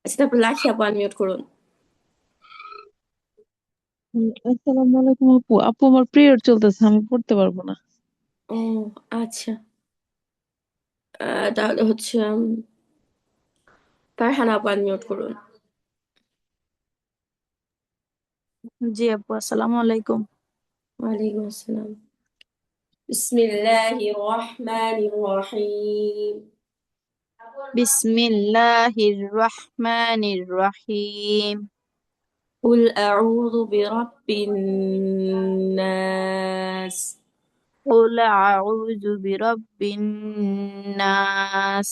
আচ্ছা তারপর লাখি আপু আনমিউট করুন আসসালামু আলাইকুম আপু। আপু আমার পিরিয়ড চলতেছে, আমি পড়তে পারবো না। ও আচ্ছা তাহলে হচ্ছে ফারহানা আপু আনমিউট করুন জি আপু, আসসালামু আলাইকুম। ওয়ালাইকুম আসসালাম বিসমিল্লাহির রহমানির রহিম বিসমিল্লাহির রহমানির রহিম। قل أعوذ برب الناس قل أعوذ برب الناس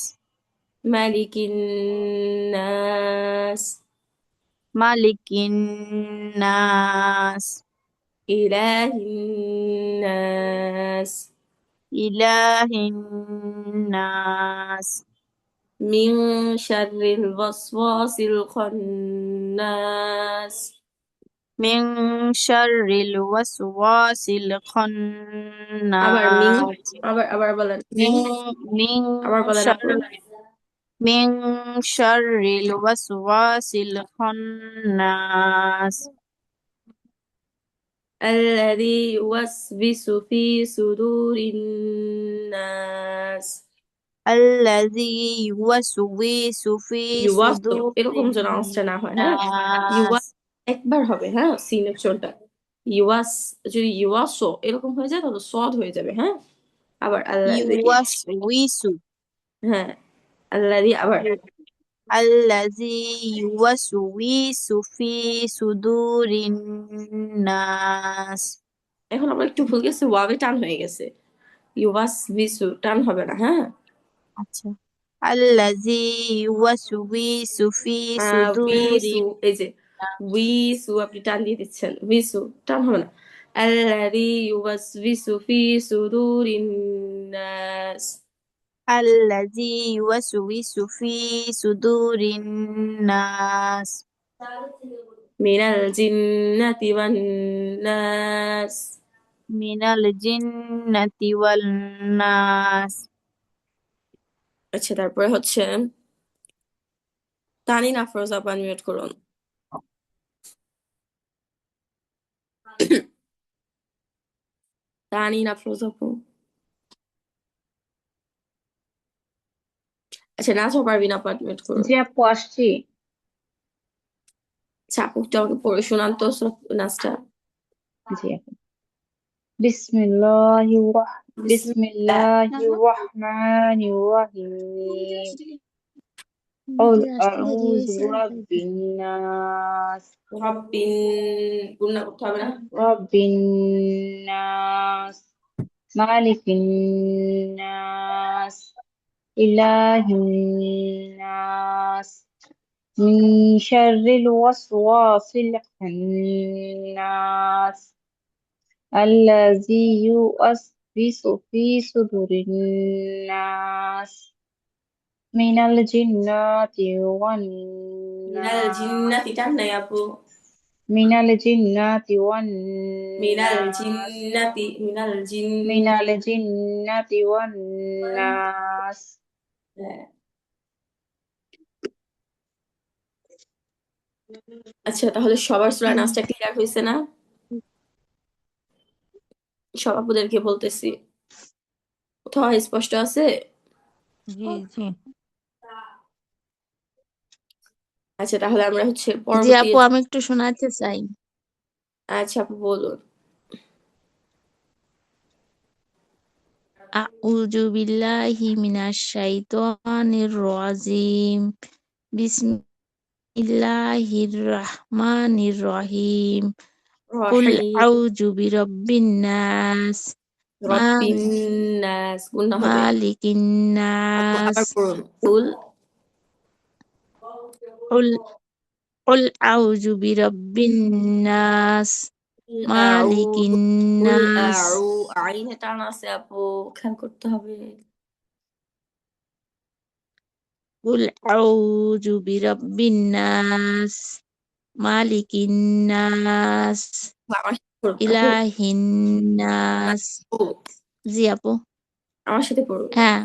ملك الناس ملك الناس إله الناس إله الناس من شر الوسواس الخناس من شر الوسواس আবার মিং الخناس আবার বলেন من মিং من আবার বলেন شر আপু من شر الوسواس الخناس الذي يوسوس في صدور الناس الذي يوسوس في ইউয়াস صدور এরকম যেন আওয়াজটা না হয় হ্যাঁ ইউয়াস الناس একবার হবে হ্যাঁ সিন উচ্চারণটা ইউয়াস যদি ইউয়াসো এরকম হয়ে যায় তাহলে সদ হয়ে যাবে হ্যাঁ আবার আল্লাযী يوسوس হ্যাঁ আল্লাযী আবার الذي يوسوس في صدور الناس এখন আমরা একটু ভুল গেছে ওয়াবে টান হয়ে গেছে ইউয়াস বিসু টান হবে না হ্যাঁ আচ্ছা الذي يوسوس في صدور উইসু এই যে الناس উইসু আপনি টান দিয়ে দিচ্ছেন উইসু টান হবে না আল্লাযী ইউওয়াসবিসু ফি সুদুরিন নাস الذي يوسوس في صدور الناس মিনাল জিন্নাতি ওয়ান নাস من الجنة والناس আচ্ছা তারপরে হচ্ছে তানিন আফরোজ আপু আনমিউট করুন তানিন আফরোজ আপু আচ্ছা নাজমা পারভিন আপু আনমিউট করুন জি আপু আসছি। আচ্ছা আপু একটু আমাকে পড়ে শোনান তো নাচটা জি আপু বিসমিল্লাহির রহমানির রহিম قل أعوذ برب الناس রব্বিন গুণনা করতে হবে না رب الناس مالك الناس إله الناس من شر الوسواس الخناس الذي يوسوس في صدور الناس من الجنة মিনাল والناس জিন্নাতি টান নাই আপু মিনাল জিন্নাতি ওয়ান মিনাল নাস জিন্নাতি মিনাল জিন্নাতি ওয়ান নাস। হ্যাঁ। আচ্ছা, তাহলে সবার সূরা নাসটা ক্লিয়ার হয়েছে না? সব আপুদেরকে বলতেছি, কোথাও স্পষ্ট আছে? জি জি আচ্ছা, তাহলে আমরা হচ্ছে জি পরবর্তী। আপু, আমি একটু শোনাতে চাই। আচ্ছা আপু বলুন। আউযু বিল্লাহি মিনাশ শাইতানির রাজিম। বিসমিল্লাহির রাহমানির রহিম। কুল রহিম। আউযু বিরাব্বিন নাস। রব্বিন নাস, গুণা হবে। মালিকিন আপু নাস। আবার পড়ুন। কুল কুল কুল আউযু বিরাব্বিন নাস। মালিকিন কুল নাস। আইনে টান আছে আপু, খেয়াল করতে হবে। কুল আউযু বিরাব্বিন নাস। মালিকিন নাস। আমার সাথে পড়ুন আপু। ইলাহিন না, নাস। আপু, জি আপু। আমার সাথে পড়ুন। হ্যাঁ।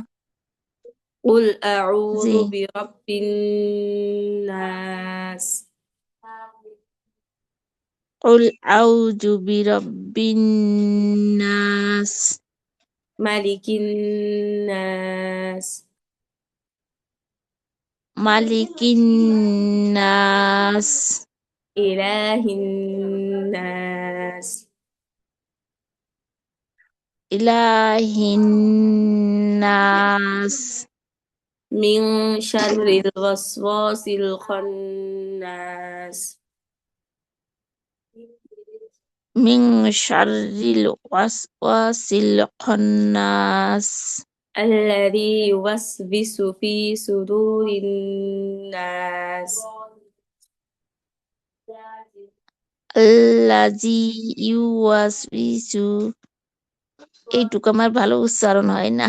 কুল জি। আউযু বিরাব্বিন নাস। কুল আউযু বিরাব্বিন নাস। মালিকিন নাস। মালিকিন নাস। ইলাহিন নাস। ইলাহিন নাস। মিন শাররিল ওয়াসওয়াসিল খান্নাস। মিন শাররিল ওয়াসওয়াসিল খান্নাস। الذي يوسوس في صدور الناس. আল্লাযী ইউওয়াসউইসু। এইটুকু আমার ভালো উচ্চারণ হয় না।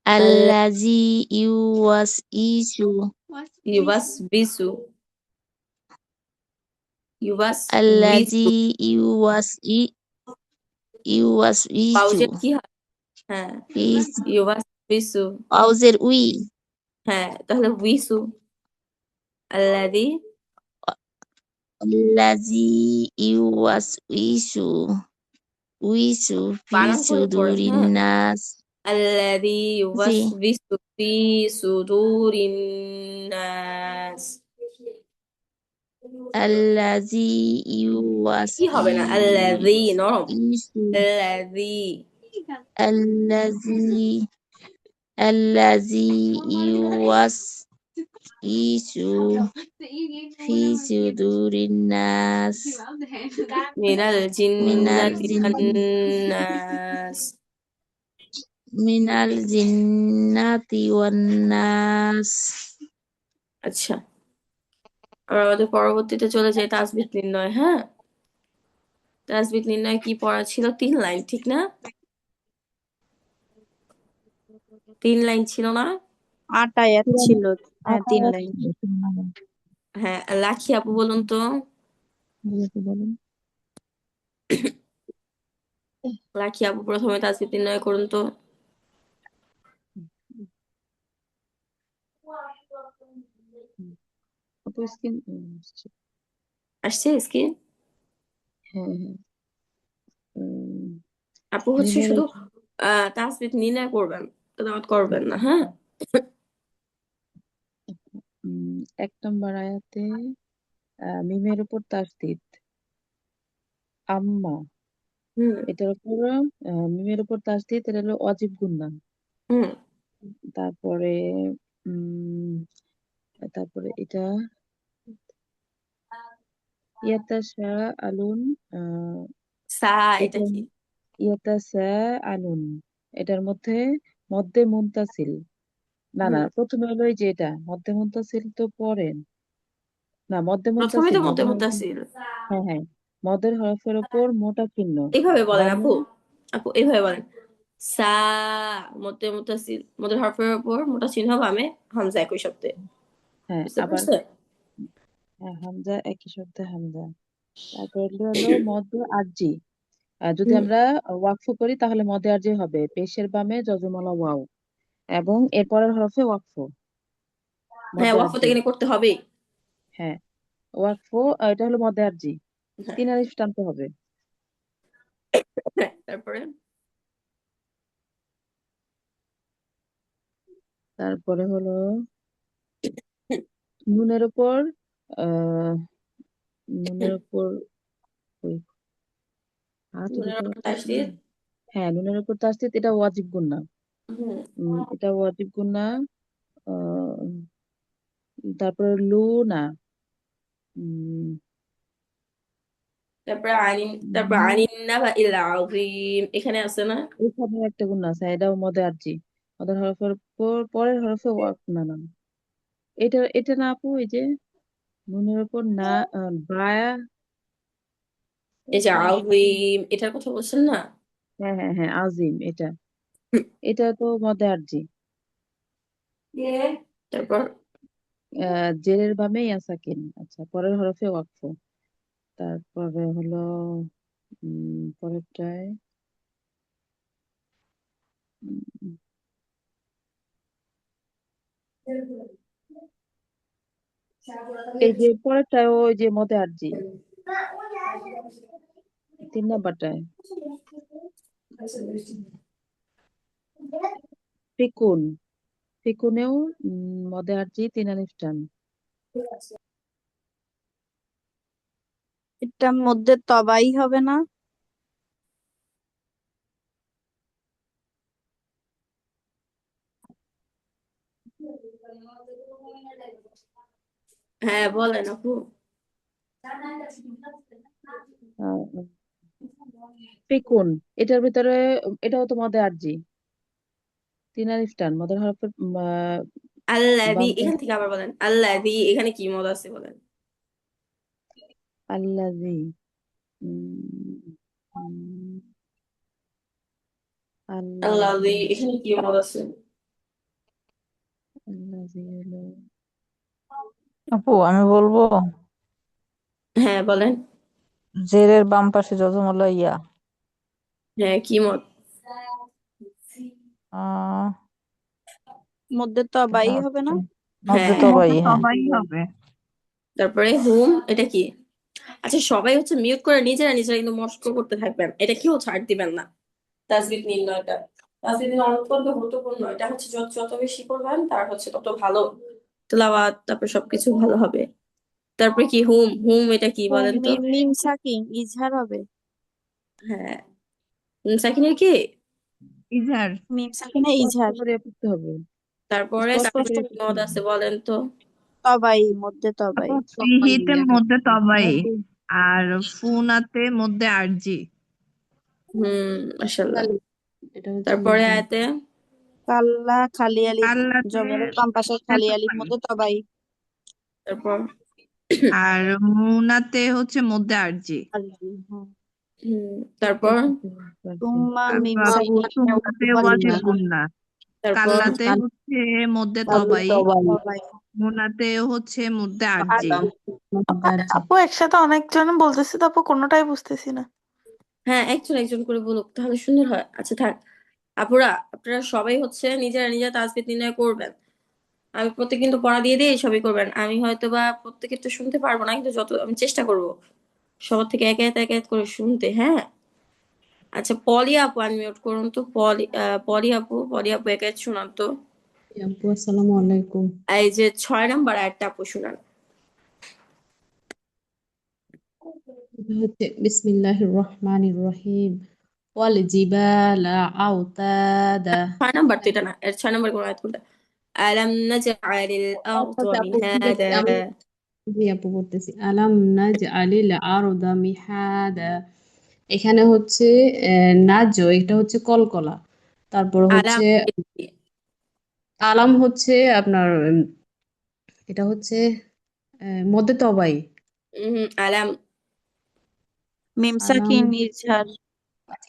আল্লাযী ইউওয়াসউইসু। يوسوس يوسوس আল্লাযী ইউওয়াসউইসু পাউজের কি হয়? হ্যাঁ, ফি يوسوس। ওয়াউজের উই। হ্যাঁ, তাহলে উইসু। الذي আল্লাযী ইউওয়াসউইসু ফি বানান করে পড়েন। সুদুরিন হ্যাঁ, নাস। الذي জি। يوسوس في صدور الناس। আল্লাযী কি হবে না? الذي নরম। ইউওয়াসউইসু الذي আল্লাযী ইউওয়াসউইসু ফি সুদুরিন নাস من মিনাল الجنة والناس. জিন্নাতি ওয়ান নাস। আচ্ছা, আমরা আমাদের পরবর্তীতে চলে যাই তাসবিহ নির্ণয়। হ্যাঁ, তাসবিহ নির্ণয় কি পড়া ছিল? 3 লাইন, ঠিক না? 3 লাইন ছিল না? 8 আয়াত ছিল। হ্যাঁ, 3 লাইন। হ্যাঁ, লাখি আপু বলুন তো। বলেন। লাখি আপু প্রথমে তাসবিহ নির্ণয় করুন তো। আপু স্ক্রিন আসছে স্ক্রিন? হ্যাঁ হ্যাঁ আপু হচ্ছে মিমের শুধু তাসবিহ নির্ণয় করবেন, তেলাওয়াত করবেন না। হ্যাঁ, 1 নম্বর আয়াতে মিমের উপর তাসদিদ আম্মা, হুম এটার উপর মিমের উপর তাসদিদ, এটা হলো অজীব গুন্না। হুম তারপরে উম তারপরে এটা ইয়াতাসা আলুন, সা, এটা এটা কি? ইয়াতাসা আলুন, এটার মধ্যে মধ্যে মুনতাসিল। না হুম, প্রথমে হলো এই যে এটা মধ্যে মুনতাসিল তো পড়েন না, মধ্যে প্রথমে মুনতাসিল তো মধ্যে হরফের, মুতাসিল। হ্যাঁ হ্যাঁ, মদের হরফের উপর মোটা চিহ্ন এইভাবে বলেন বামে। আপু। আপু এইভাবে বলেন, সা, মধ্যে মুতাসিল, মধ্যে হরফের উপর মোটা চিহ্ন, বামে হামজা একই শব্দে। হ্যাঁ বুঝতে আবার পারছেন? হ্যাঁ, হামজা একই শব্দে হামজা। তারপর হলো মদ আরজি। যদি হুম, আমরা ওয়াকফ করি তাহলে মদে আরজি হবে পেশের বামে যজমলা ওয়াও এবং এরপরের হরফে ওয়াকফ হ্যাঁ মদে ওয়াকফতে আরজি। এখানে করতে হবেই। হ্যাঁ, ওয়াকফ এটা হলো মদে আরজি, হ্যাঁ 3 আলিফ টানতে হবে। হ্যাঁ তারপরে তারপরে হলো নুনের উপর আহ নুনের উপর ওই হাত নুনের দিতে উপর পারতেছি না। তাসদিদ। হ্যাঁ, নুনের উপর তাসদিদ, এটা ওয়াজিব গুন্না। হুম, এটা ওয়াজিব গুন্না। আহ তারপরে লু না। উম, তারপরে আইন, তারপর লু, আনিন্না বা ইল আযীম এখানে আছে না? এখানে একটা গুন্না আছে, এটাও মদে আরজি। মদের হরফের পরের হরফে ওয়াক না না, এটা না আপু, এই যে নুনের উপর না বায়া। এই যে এটা আযীম এটার কথা বলছেন না? হ্যাঁ হ্যাঁ হ্যাঁ, আজিম এটা। এটা তো মদে আরজি। তারপর জেরের বামে ইয়া সাকিন, আচ্ছা পরের হরফে ওয়াকফ। তারপরে হলো পরেরটায় উম, এই যে পরেরটায় ওই যে মদে আরজি 3 নাম্বারটায় ফিকুন। ফিকুনেও মদে আরজি 3 আলিফ টান। এটার মধ্যে তবাই হবে না? হ্যাঁ বলেন আপু। আহ, ফিকুন, এটার ভিতরে এটাও তো মদে আরজি 3 আলিফ টান। মদের হরফের আল্লাযী বাম এখান থেকে আবার বলেন, আল্লাযী এখানে কি মত আছে বলেন। আল্লাজি। উম, উম, আল্লাযী আল্লাজি। এখানে কি মত আছে? আল্লাজি হলো আপু আমি বলবো, হ্যাঁ বলেন। জেরের বাম পাশে যজমলা ইয়া। হ্যাঁ কি মত? আহ মধ্যে এটা তবাই হবে হচ্ছে না? মধ্যে হ্যাঁ তবাই, মধ্যে হ্যাঁ। সবাই হবে। তারপরে হুম এটা কি? আচ্ছা সবাই হচ্ছে মিউট করে নিজেরা নিজেরা কিন্তু মস্ক করতে থাকবেন, এটা কেউ ছাড় দিবেন না। তাসবিহ নির্ণয়টা, তাসবিহ নির্ণয় অত্যন্ত গুরুত্বপূর্ণ, এটা হচ্ছে যত যত বেশি করবেন তার হচ্ছে তত ভালো তেলাওয়াত, তারপর সবকিছু ভালো হবে। তারপরে কি হুম, হুম এটা কি বলেন তো? মিম মিম সাকিন ইজহার হবে। হ্যাঁ সাকিনের কি? ইজার। মিম সাকিনে স্পষ্ট ইজহার। করে পড়তে হবে, তারপরে স্পষ্ট তারপরে স্পষ্ট করে কি পড়তে মত হবে। আছে বলেন তো? তবাই, মধ্যে তবাই। আপু ফিহিতে মধ্যে তবাই, আর ফুনাতে মধ্যে আরজি। মাশাআল্লাহ। এটা হচ্ছে তারপরে মধ্যে। আয়াতে কাল্লা খালি আলিফ, কাল্লাতে জবরের বাম পাশে খালি আলিফ, তবাই, মধ্যে তবাই। তারপর আর মুনাতে হচ্ছে মধ্যে আরজি। আর হ্যাঁ। তারপর তুম্মা মিম তারপর আপু সাকিন সুন্নাতে ওয়াজিব গুন্না, তারপর কাল্লাতে হচ্ছে মধ্যে তবাই, তবাই। মুনাতে হচ্ছে মধ্যে আরজি। আপু একসাথে অনেকজন বলতেছি তো আপু কোনোটাই বুঝতেছি না। হ্যাঁ একজন একজন করে বলুক তাহলে সুন্দর হয়। আচ্ছা থাক আপুরা, আপনারা সবাই হচ্ছে নিজেরা নিজেরা তাসবিহ নির্ণয় করবেন। আমি প্রত্যেক কিন্তু পড়া দিয়ে দিয়ে সবই করবেন, আমি হয়তো বা প্রত্যেকের তো শুনতে পারবো না, কিন্তু যত আমি চেষ্টা করব সবার থেকে এক এক করে শুনতে। হ্যাঁ আচ্ছা পলি আপু আনমিউট করুন তো, পলি আপু এক এক শোনান তো। আপু আসসালামু আলাইকুম। এই যে 6 নাম্বার একটা আপু শোনান। এটা হচ্ছে বিসমিল্লাহির রহমানির রহিম ওয়াল জিবালা আওতাদা। 6 নাম্বার তো এটা না, 6 নাম্বার কোন আয়াত কোনটা? আলাম নাজআলিল আরদা আচ্ছা আপু ঠিক আছে, মিহাদা। আমি জি আপু বলতেছি আলাম নাজআলিল আরদা মিহাদা। এখানে হচ্ছে নাজো, এটা হচ্ছে কলকলা। তারপর আলাম হচ্ছে আলাম হচ্ছে আপনার এটা হচ্ছে মধ্যে তবাই। আলাম। মিম আলাম সাকিন ইজহার।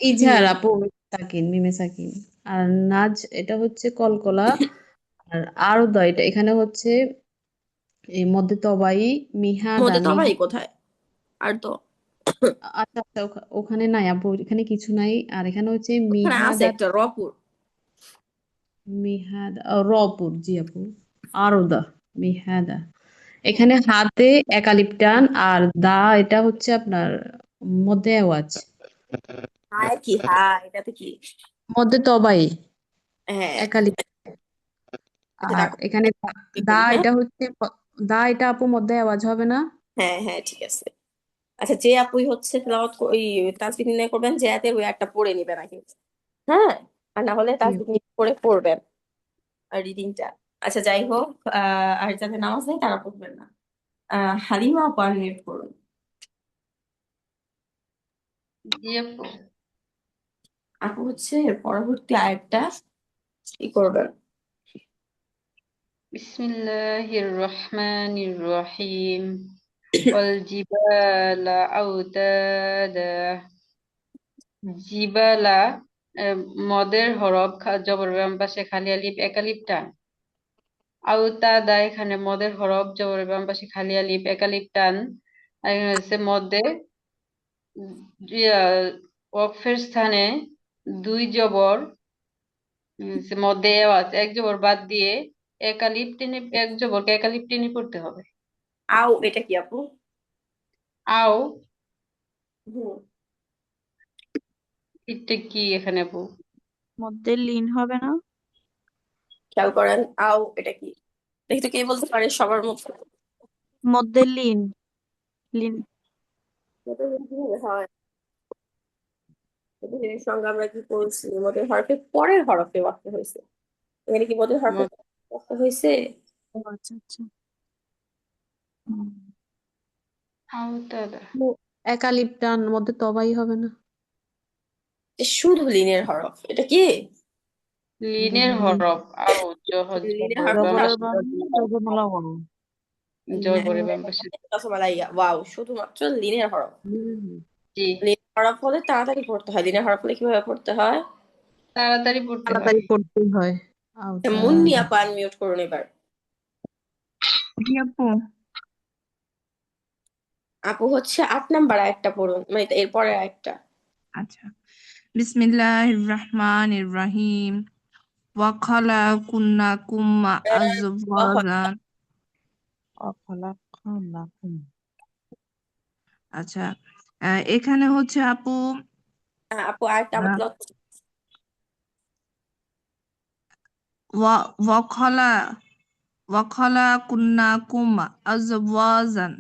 ইজহার আপু, সাকিন মিমে সাকিন। আর নাজ এটা হচ্ছে কলকলা। আর আরদা এটা এখানে হচ্ছে এই মধ্যে তবাই মিহাদা মধ্যে তবাই কোথায়? আর তো আচ্ছা আচ্ছা ওখানে নাই আপু, এখানে কিছু নাই। আর এখানে হচ্ছে ওখানে আছে মিহাদা। একটা রপুর। মিহাদা রপুর, জি আপু। আরদা, মিহাদা। এখানে হাতে একালিপ টান, আর দা এটা হচ্ছে আপনার মধ্যে আওয়াজ। হায় কি হায়, এটাতে কি? মধ্যে তবাই হ্যাঁ। একালিপ। আচ্ছা আর দেখো, এখানে কি দা করি, হ্যাঁ। এটা হচ্ছে দা এটা আপু মধ্যে আওয়াজ হবে না? হ্যাঁ হ্যাঁ ঠিক আছে। আচ্ছা, যে আপুই হচ্ছে তেলাওয়াত ওই তাসবিহ নির্ণয় করবেন, যে হাতে ওই একটা পড়ে নিবেন আগে। হ্যাঁ। আর না হলে জি তাসবিহ নির্ণয় করে পড়বেন আর রিডিংটা। আচ্ছা যাই হোক, আর যাদের নামাজ নেই তারা পড়বেন না। হালিমা আপু আনমিউট করুন। জি আপু। আপু হচ্ছে পরবর্তী আয়াতটা কি করবেন? বিসমিল্লাহির রহমানির রহিম ওয়াল জিবালা আউতাদা। জিবালা, মদের হরফ জবর বাম পাশে খালি আলিফ একালিফ টান। আউতাদা, এখানে মদের হরফ জবর বাম পাশে খালি আলিফ একালিফ টান। আর এখানে হচ্ছে মধ্যে ওয়াকফের স্থানে দুই জবর, মধ্যে আওয়াজ, এক জবর বাদ দিয়ে একালিফ টেনে, এক জবরকে একালিফ টেনে পড়তে হবে। আও এটা কি আপু? আও, হুম। এটা কি এখানে আপু? মধ্যে লিন হবে না? খেয়াল করেন, আও এটা কি? দেখি তো কে বলতে পারে সবার মুখে। মধ্যে লিন। লিন। এটা কিভাবে হয়? এটা জিনিস সঙ্গে আমরা কি করছি, মধ্যে হরফের পরের হরফে ওয়াক্ত হয়েছে। এখানে কি মধ্যে হরফে ম- ওয়াক্ত হয়েছে? ও আচ্ছা আচ্ছা। হুম। আওতাদা, একালিপ টান মধ্যে তবাই হবে না? এ শুধু লিনের হরফ, এটা কি? লিনের হরফ। আও লিনের জবরের হরফ বাম না। জবরের পাশে বাম জজমলা করো। জবরের বাম পাশে। ওয়াও, শুধুমাত্র লিনের হরফ। জি, লিনের হরফ হলে তাড়াতাড়ি পড়তে হয়। লিনের হরফ হলে কিভাবে পড়তে হয়? তাড়াতাড়ি পড়তে হয়। তাড়াতাড়ি করতেই হয়। মুন্নি আউতাদা। আপা আনমিউট করুন এবার। জি আপু। আপু হচ্ছে 8 নাম্বার একটা পড়ুন, মানে এরপরে একটা। আচ্ছা, বিসমিল্লাহির রহমানির রহিম ওয়া খালাকুন্নাকুম আজওয়াজান। অখলাকনাকুম। আচ্ছা, এখানে হচ্ছে আপু আপু আরেকটা আমার আহ, তেলাওয়াত। ওয়া ওয়া খালা ওয়া খালাকুন্নাকুম আজওয়াজান।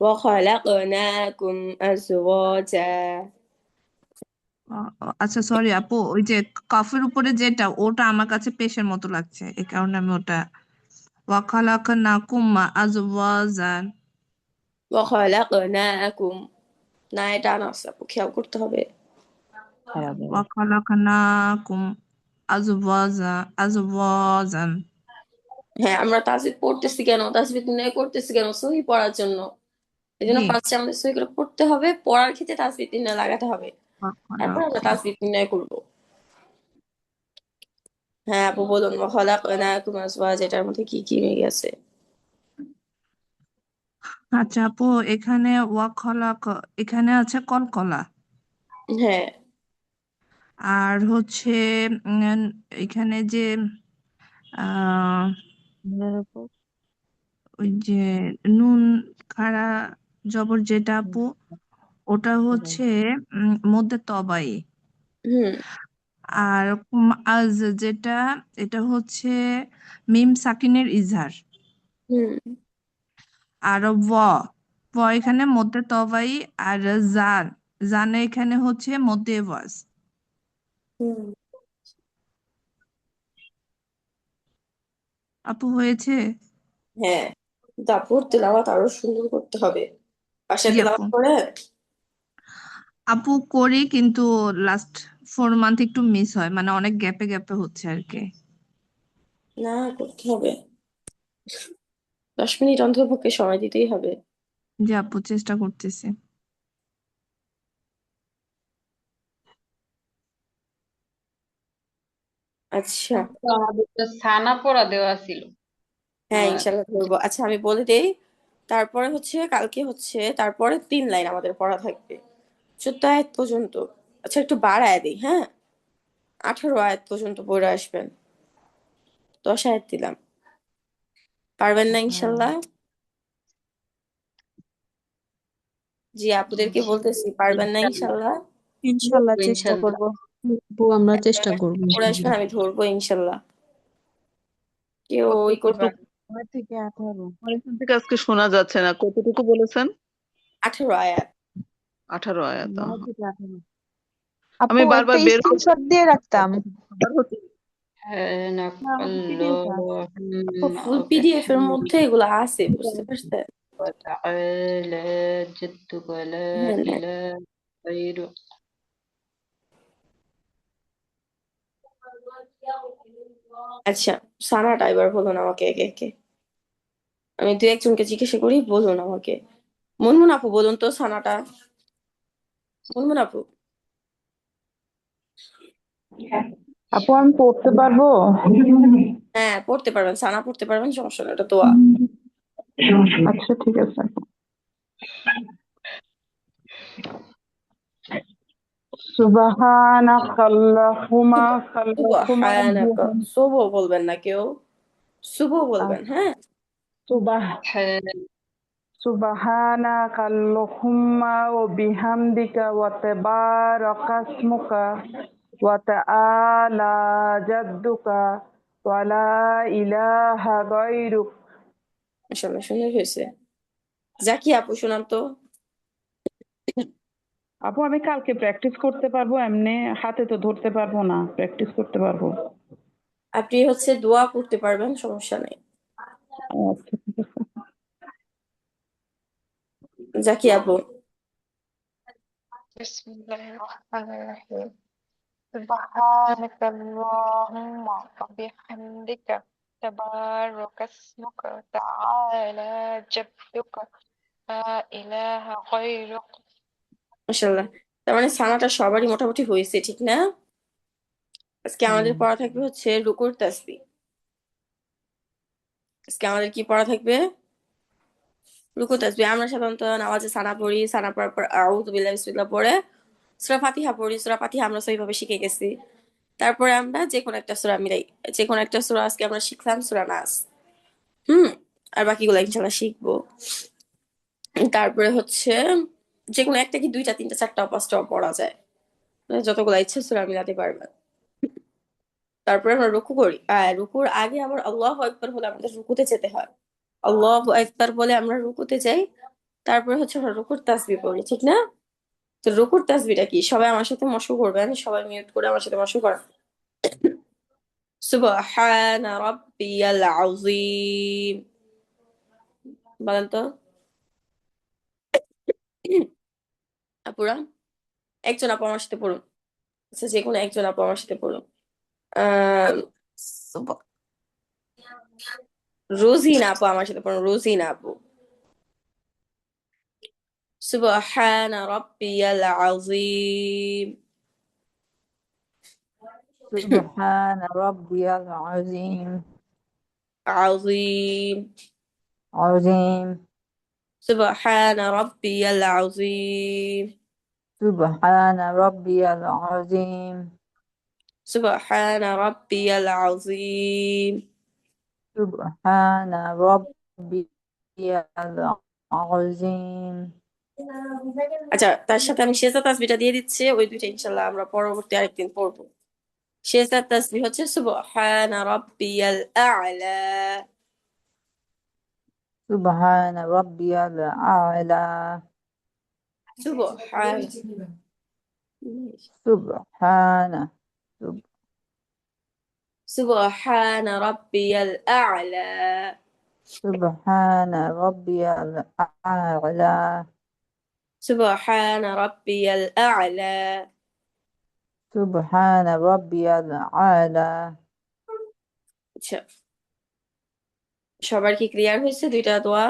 وخلقناكم أزواجا। আচ্ছা সরি আপু, ওই যে কাফের উপরে যেটা, ওটা আমার কাছে পেশের মতো লাগছে, এই কারণে আমি ওটা ওয়া খালাকনাকুম আজওয়াজান। وخلقناكم, না এটা আনা আছে আপু, খেয়াল করতে হবে। খারাপ হবে। ওয়া খালাকনাকুম আজওয়াজান। হ্যাঁ, আমরা তাজবিদ পড়তেছি কেন, তাজবিদ নির্ণয় করতেছি কেন? সহি পড়ার জন্য। এই জন্য জি, ফার্স্টে আমাদের সহি করে পড়তে হবে, পড়ার ক্ষেত্রে তাজবিদ নির্ণয় লাগাতে হবে। ওয়া তারপর আমরা খালাকুম। তাজবিদ নির্ণয় করবো। হ্যাঁ আপু বলুন, وخلقناكم أزواجا এটার মধ্যে কি কি মিল গেছে? আচ্ছা আপু, এখানে ওয়া খালাক, এখানে আছে কলকলা। হ্যাঁ। আর হচ্ছে উম, এখানে যে আহ নুনের উপর ওই যে নুন খাড়া জবর যেটা আপু, ওটা তবাই। হচ্ছে মধ্যে তবাই। হুম। আর আজ যেটা, এটা হচ্ছে মিম সাকিনের ইজহার। হুম। আর ব এখানে মধ্যে তবাই। আর জান, জানে এখানে হচ্ছে মধ্যে ওয়াজ। হুম। আপু হয়েছে? হ্যাঁ, কিন্তু আপুর তেলাওয়াত আরো সুন্দর করতে হবে। বাসায় জি আপু। তেলাওয়াত করে। আপু করি, কিন্তু লাস্ট 4 মান্থ একটু মিস হয়, মানে অনেক গ্যাপে গ্যাপে হচ্ছে আর কি। না, করতে হবে। 10 মিনিট অন্ততপক্ষে সময় দিতেই হবে। জি আপু, চেষ্টা করতেছি। আচ্ছা। তো আমাদের তো ছানা পোড়া দেওয়া ছিল। হ্যাঁ আহ, ইনশাল্লাহ ধরবো। আচ্ছা আমি বলে দেই, তারপরে হচ্ছে কালকে হচ্ছে তারপরে 3 লাইন আমাদের পড়া থাকবে, 14 আয়াত পর্যন্ত। আচ্ছা একটু বাড়ায় দিই, হ্যাঁ, 18 আয়াত পর্যন্ত পড়ে আসবেন। 10 আয়াত দিলাম, পারবেন না ইনশাল্লাহ? জি আপুদেরকে বলতেছি, পারবেন না ইনশাল্লাহ ইনশাল্লাহ? ইনশাল্লাহ চেষ্টা ইনশাল্লাহ করব। আপু আমরা চেষ্টা করবো পড়ে ইনশাআল্লাহ। আসবেন, আমি ধরবো ইনশাল্লাহ। কেউ ওই কতটুকু করবেন। 9 থেকে 18? আমার এখান থেকে আজকে শোনা যাচ্ছে না, কতটুকু বলেছেন? 18 আয়াত। 18 আয়াত। 9 থেকে 18। আমি আপু একটা বারবার বের হতে স্ক্রিনশট দিয়ে রাখতাম। আবার হচ্ছে না আমাদের পিডিএফ আছে। আপু ফুল পিডিএফ এর মধ্যে এগুলো আছে, বুঝতে পারছেন? وتعالى جدك لا হ্যাঁ দেখ। إله غيره আচ্ছা সানাটা এবার বলুন আমাকে একে একে, আমি 2-1জনকে জিজ্ঞাসা করি, বলুন আমাকে। মুনমুন আপু বলুন তো সানাটা। মুনমুন আপু। আপু আমি পড়তে পারবো? হ্যাঁ পড়তে পারবেন, সানা পড়তে পারবেন, সমস্যা না, এটা দোয়া। আচ্ছা ঠিক আছে। সুবহানাকাল্লাহুমা কাল্লাহুমা সুবহানাকা, শুভ বলবেন না কেউ, শুভ বলবেন, হ্যাঁ। সুবাহ সুবহানাকাল্লাহুম্মা ওয়া বিহামদিকা ওয়া তাবারাকাসমুকা ওয়া তাআলা জাদ্দুকা ওয়া লা ইলাহা গায়রুক। মাশাআল্লাহ সুন্দর হয়েছে। জাকি আপু শোনান তো। আপু আমি কালকে প্র্যাকটিস করতে পারবো? এমনি হাতে তো ধরতে পারবো না, প্র্যাকটিস করতে পারবো? আপনি হচ্ছে দোয়া করতে পারবেন, সমস্যা নেই। আচ্ছা ঠিক আছে। জাকি আপু। بسم الله الرحمن الرحيم سبحانك اللهم وبحمدك تبارك اسمك تعالى جدك لا إله غيرك মাশাআল্লাহ, তার মানে সানাটা সবারই মোটামুটি হয়েছে, ঠিক না? আজকে আমাদের পড়া থাকবে হচ্ছে রুকুর তাসবিহ। আজকে আমাদের কি পড়া থাকবে? রুকু তাসবিহ। আমরা সাধারণত নামাজে সানা পড়ি, সানা পড়ার পর আউযু বিল্লাহি বিসমিল্লাহ পড়ে সূরা ফাতিহা পড়ি। সূরা ফাতিহা আমরা সেইভাবে শিখে গেছি। তারপরে আমরা যে কোনো একটা সূরা মিলাই, যে কোনো একটা সূরা আজকে আমরা শিখলাম, সূরা নাস। হুম। আর বাকিগুলো ইনশাআল্লাহ শিখবো। তারপরে হচ্ছে যে কোনো একটা কি 2টা 3টা 4টা 5টাও পড়া যায়, মানে যতগুলো ইচ্ছে সূরা মিলাতে পারবেন। তারপরে আমরা রুকু করি, আর রুকুর আগে আবার আল্লাহু আকবার বলে আমাদের রুকুতে যেতে হয়। আল্লাহু আকবার বলে আমরা রুকুতে যাই। তারপরে হচ্ছে আমরা রুকুর তাসবিহ পড়ি, ঠিক না? তো রুকুর তাসবিহটা কি, সবাই আমার সাথে মশকু করবেন, সবাই মিউট করে আমার সাথে মশকু করেন। সুবহানা রাব্বিয়াল আযীম, বলেন তো আপুরা। একজন আপু আমার সাথে পড়ুন। আচ্ছা যে কোনো একজন আপু আমার সাথে পড়ুন। আহ রোজিনা আপু আমার সাথে পড়ুন, রোজিনা আপু। সুবহানা রাব্বিয়াল আযীম। সুবহানা রাব্বিয়াল আযীম। আযীম। আযীম। সুবহানা রাব্বিয়াল আযীম। সুবহানা রাব্বিয়াল আযীম। সুবহানা রাব্বিয়াল আযীম। সুবহানা রাব্বিয়াল আযীম। আচ্ছা তার সাথে আমি শেষা তাসবিহটা দিয়ে দিচ্ছি, ওই দুইটা ইনশাল্লাহ আমরা পরবর্তী আরেকদিন পড়বো। শেষা তাসবিহ হচ্ছে সুবহানা রাব্বিয়াল আ'লা। সুবহানা রাব্বিয়াল আ'লা। সুবহান সুবহানা সুবহানা রাব্বিয়াল আ'লা। সুবহানা রাব্বিয়াল আ'লা। সুবহানা রাব্বিয়াল আ'লা। সুবহানা রাব্বিয়াল আ'লা। আচ্ছা সবার কি ক্লিয়ার হয়েছে দুইটা দোয়া?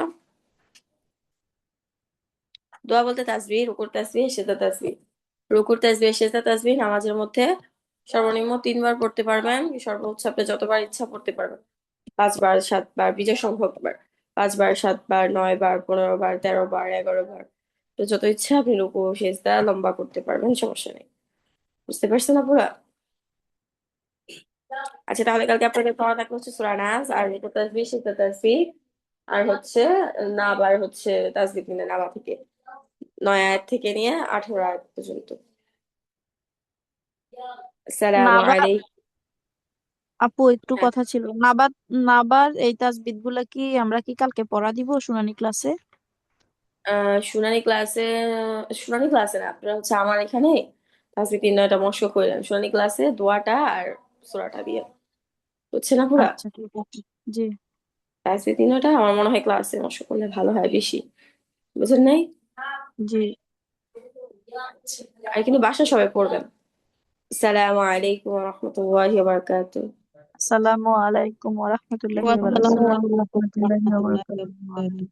দোয়া বলতে তাসবিহ, রুকুর তাসবিহ, সেজদা তাসবিহ। রুকুর তাসবিহ সেজদা তাসবিহ নামাজের মধ্যে সর্বনিম্ন 3বার পড়তে পারবেন, সর্বোচ্চ আপনি যতবার ইচ্ছা পড়তে পারবেন। 5 বার 7 বার বিজয় সম্ভব বার 5 বার 7 বার 9 বার 15 বার 13 বার 11 বার। তো যত ইচ্ছা আপনি রুকু সেজদা লম্বা করতে পারবেন, সমস্যা নেই। বুঝতে পারছেন আপুরা? আচ্ছা তাহলে কালকে আপনাদের পড়া থাকবে হচ্ছে সূরা নাস আর রুকু তাসবিহ সিজদা তাসবিহ আর হচ্ছে নাবার হচ্ছে তাসবিহ মিলে নাবা থেকে 9 আয়াত থেকে নিয়ে 18 আয়াত পর্যন্ত। আসসালামু নাবার আলাইকুম। আপু একটু কথা ছিল। নাবার নাবার এই তাসবিহ গুলা কি আমরা কি কালকে পড়া দিব শুনানি ক্লাসে? শুনানি ক্লাসে না, আপনারা হচ্ছে আমার এখানে তাসবিহ 3-9টা মস্ক করলেন, শুনানি ক্লাসে দোয়াটা আর সূরাটা দিয়ে, বুঝছেন আপুরা? আচ্ছা ঠিক আছে। জি তাসবিহ 3-9টা আমার মনে হয় ক্লাসে মস্ক করলে ভালো হয় বেশি, বুঝেন নাই? জি। আচ্ছা, আর কিন্তু বাসা সবাই পড়বেন। আসসালামু আলাইকুম ওয়া রাহমাতুল্লাহি ওয়া বারাকাতুহু। আসসালামু আলাইকুম ওয়া রাহমাতুল্লাহি ওয়া আসসালামু বারাকাতুহু। আলাইকুম ওয়া রাহমাতুল্লাহি ওয়া রাহমাতুল্লাহি ওয়া বারাকাতুহু। বারাকাতুহু।